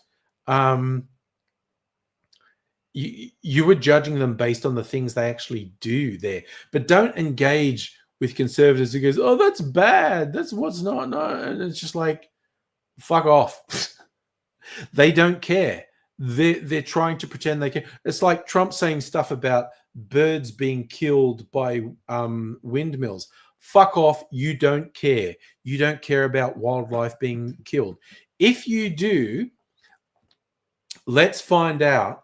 You were judging them based on the things they actually do there, but don't engage with conservatives who goes, oh, that's bad. That's what's not. No. And it's just like, fuck off. They don't care. They're trying to pretend they care. It's like Trump saying stuff about birds being killed by windmills. Fuck off. You don't care. You don't care about wildlife being killed. If you do, let's find out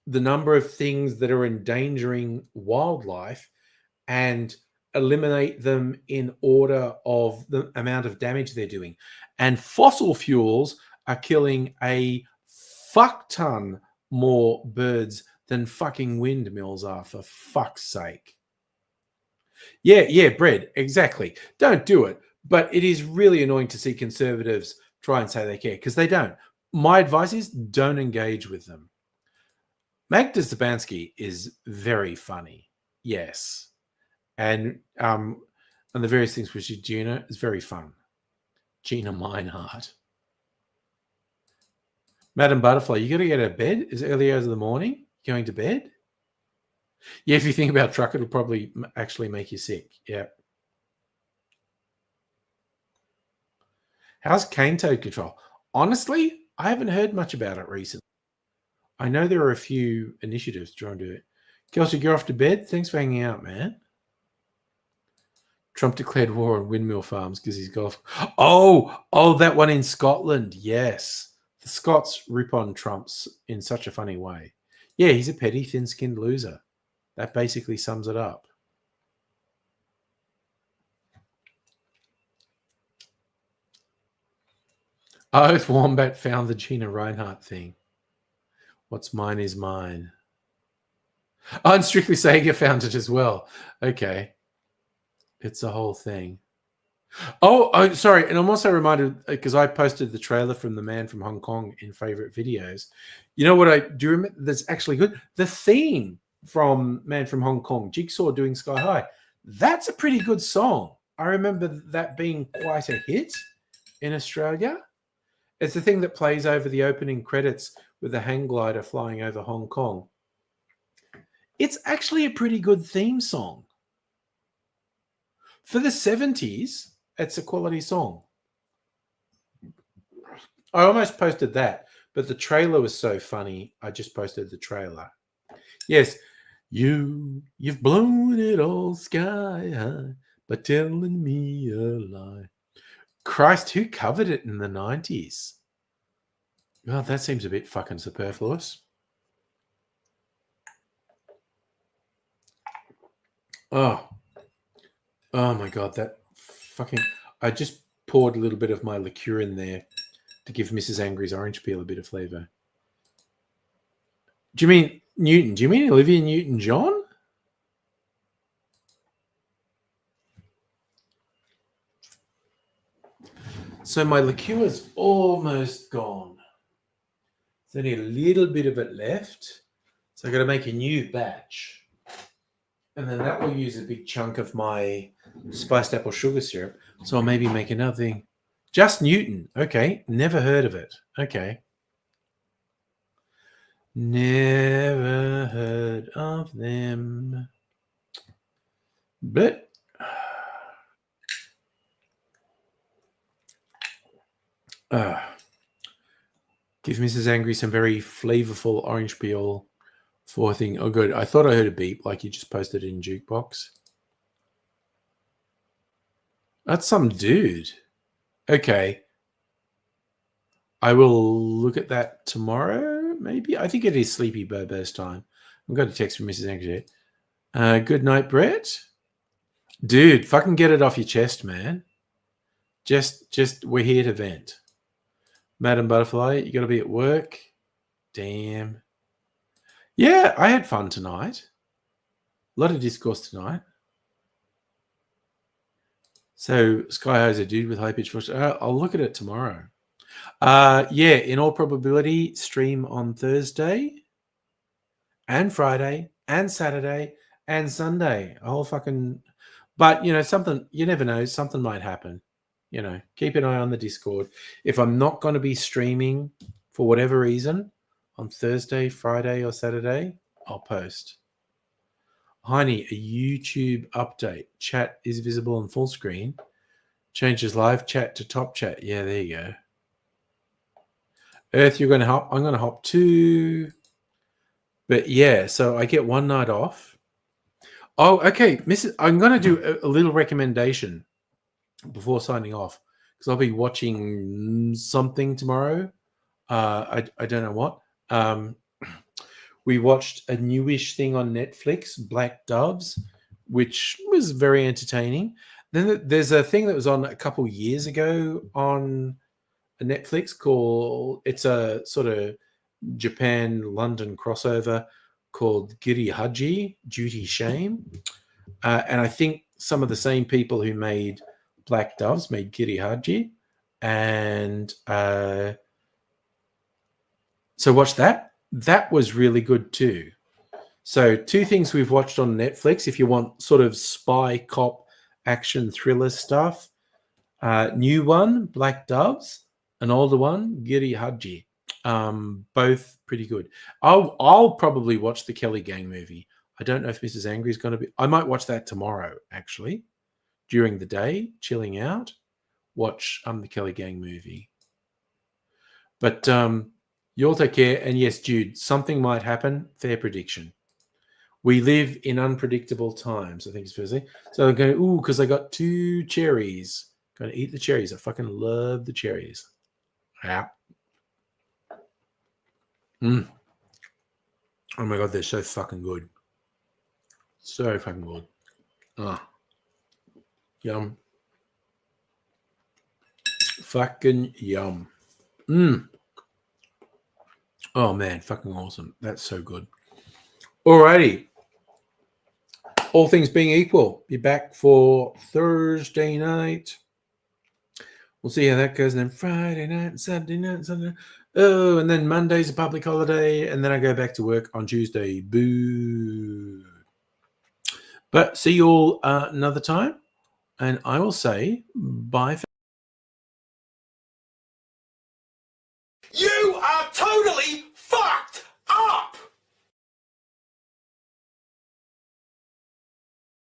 the number of things that are endangering wildlife and eliminate them in order of the amount of damage they're doing. And fossil fuels are killing a fuck ton more birds than fucking windmills are, for fuck's sake. Yeah, bread, exactly. Don't do it. But it is really annoying to see conservatives try and say they care, because they don't. My advice is don't engage with them. Magda Szubanski is very funny, yes. And the various things which she Gina is very fun. Gina Meinhardt. Madam Butterfly, you got to get out of bed as early as the morning? Going to bed? Yeah, if you think about truck, it'll probably actually make you sick. Yeah. How's cane toad control? Honestly, I haven't heard much about it recently. I know there are a few initiatives trying to do it. Kelsey, get off to bed. Thanks for hanging out, man. Trump declared war on windmill farms because he's golf. Oh, that one in Scotland. Yes. The Scots rip on Trump's in such a funny way. Yeah, he's a petty, thin-skinned loser. That basically sums it up. If Wombat found the Gina Reinhardt thing. What's mine is mine. Oh, and Strictly Sega found it as well. Okay. It's a whole thing. Oh, sorry. And I'm also reminded, because I posted the trailer from The Man from Hong Kong in favorite videos. You know what I do remember that's actually good? The theme from Man from Hong Kong, Jigsaw doing Sky High. That's a pretty good song. I remember that being quite a hit in Australia. It's the thing that plays over the opening credits with the hang glider flying over Hong Kong. It's actually a pretty good theme song. For the 70s, it's a quality song. I almost posted that, but the trailer was so funny. I just posted the trailer. Yes, you've blown it all sky high by telling me a lie. Christ, who covered it in the 90s? Well, that seems a bit fucking superfluous. Oh my God, that fucking... I just poured a little bit of my liqueur in there to give Mrs. Angry's orange peel a bit of flavour. Do you mean Newton? Do you mean Olivia Newton-John? So my liqueur is almost gone. There's only a little bit of it left. So I've got to make a new batch. And then that will use a big chunk of my spiced apple sugar syrup. So I'll maybe make another thing. Just Newton. Okay. Never heard of it. Okay. Never heard of them. But give Mrs. Angry some very flavorful orange peel for thing. Oh, good. I thought I heard a beep like you just posted it in Jukebox. That's some dude. Okay. I will look at that tomorrow, maybe. I think it is Sleepy Bobo's time. I've got a text from Mrs. Angry. Good night, Brett. Dude, fucking get it off your chest, man. Just we're here to vent. Madam Butterfly, you got to be at work. Damn. Yeah, I had fun tonight. A lot of discourse tonight. So Sky High's a dude with high pitched voice. I'll look at it tomorrow. Yeah, in all probability, stream on Thursday and Friday and Saturday and Sunday. A whole fucking... But, something... You never know. Something might happen. Keep an eye on the Discord. If I'm not going to be streaming for whatever reason on Thursday, Friday, or Saturday, I'll post. Heine, a YouTube update. Chat is visible on full screen. Changes live chat to top chat. Yeah, there you go. Earth, you're going to hop. I'm going to hop too. But yeah, so I get one night off. Oh, okay. I'm going to do a little recommendation before signing off, because I'll be watching something tomorrow. I don't know what. We watched a newish thing on Netflix, Black Doves, which was very entertaining. Then there's a thing that was on a couple years ago on Netflix called... It's a sort of Japan-London crossover called Giri Haji, Duty Shame. And I think some of the same people who made Black Doves made Giri Haji. And so watch that. That was really good too. So 2 things we've watched on Netflix. If you want sort of spy cop action thriller stuff, new one, Black Doves, an older one, Giri Haji. Both pretty good. I'll probably watch the Kelly Gang movie. I don't know if Mrs. Angry is going to be... I might watch that tomorrow, actually, during the day, chilling out. Watch the Kelly Gang movie. But you all take care. And yes, Jude, something might happen. Fair prediction. We live in unpredictable times, I think it's Thursday. So I'm going, because I got 2 cherries. Going to eat the cherries. I fucking love the cherries. Yeah. Oh my God, they're so fucking good. So fucking good. Yum. Fucking yum. Oh man, fucking awesome. That's so good. Alrighty. All things being equal, be back for Thursday night. We'll see how that goes. And then Friday night, Saturday night, Sunday. Oh, and then Monday's a public holiday. And then I go back to work on Tuesday. Boo. But see you all another time. And I will say bye for... You are totally fucked!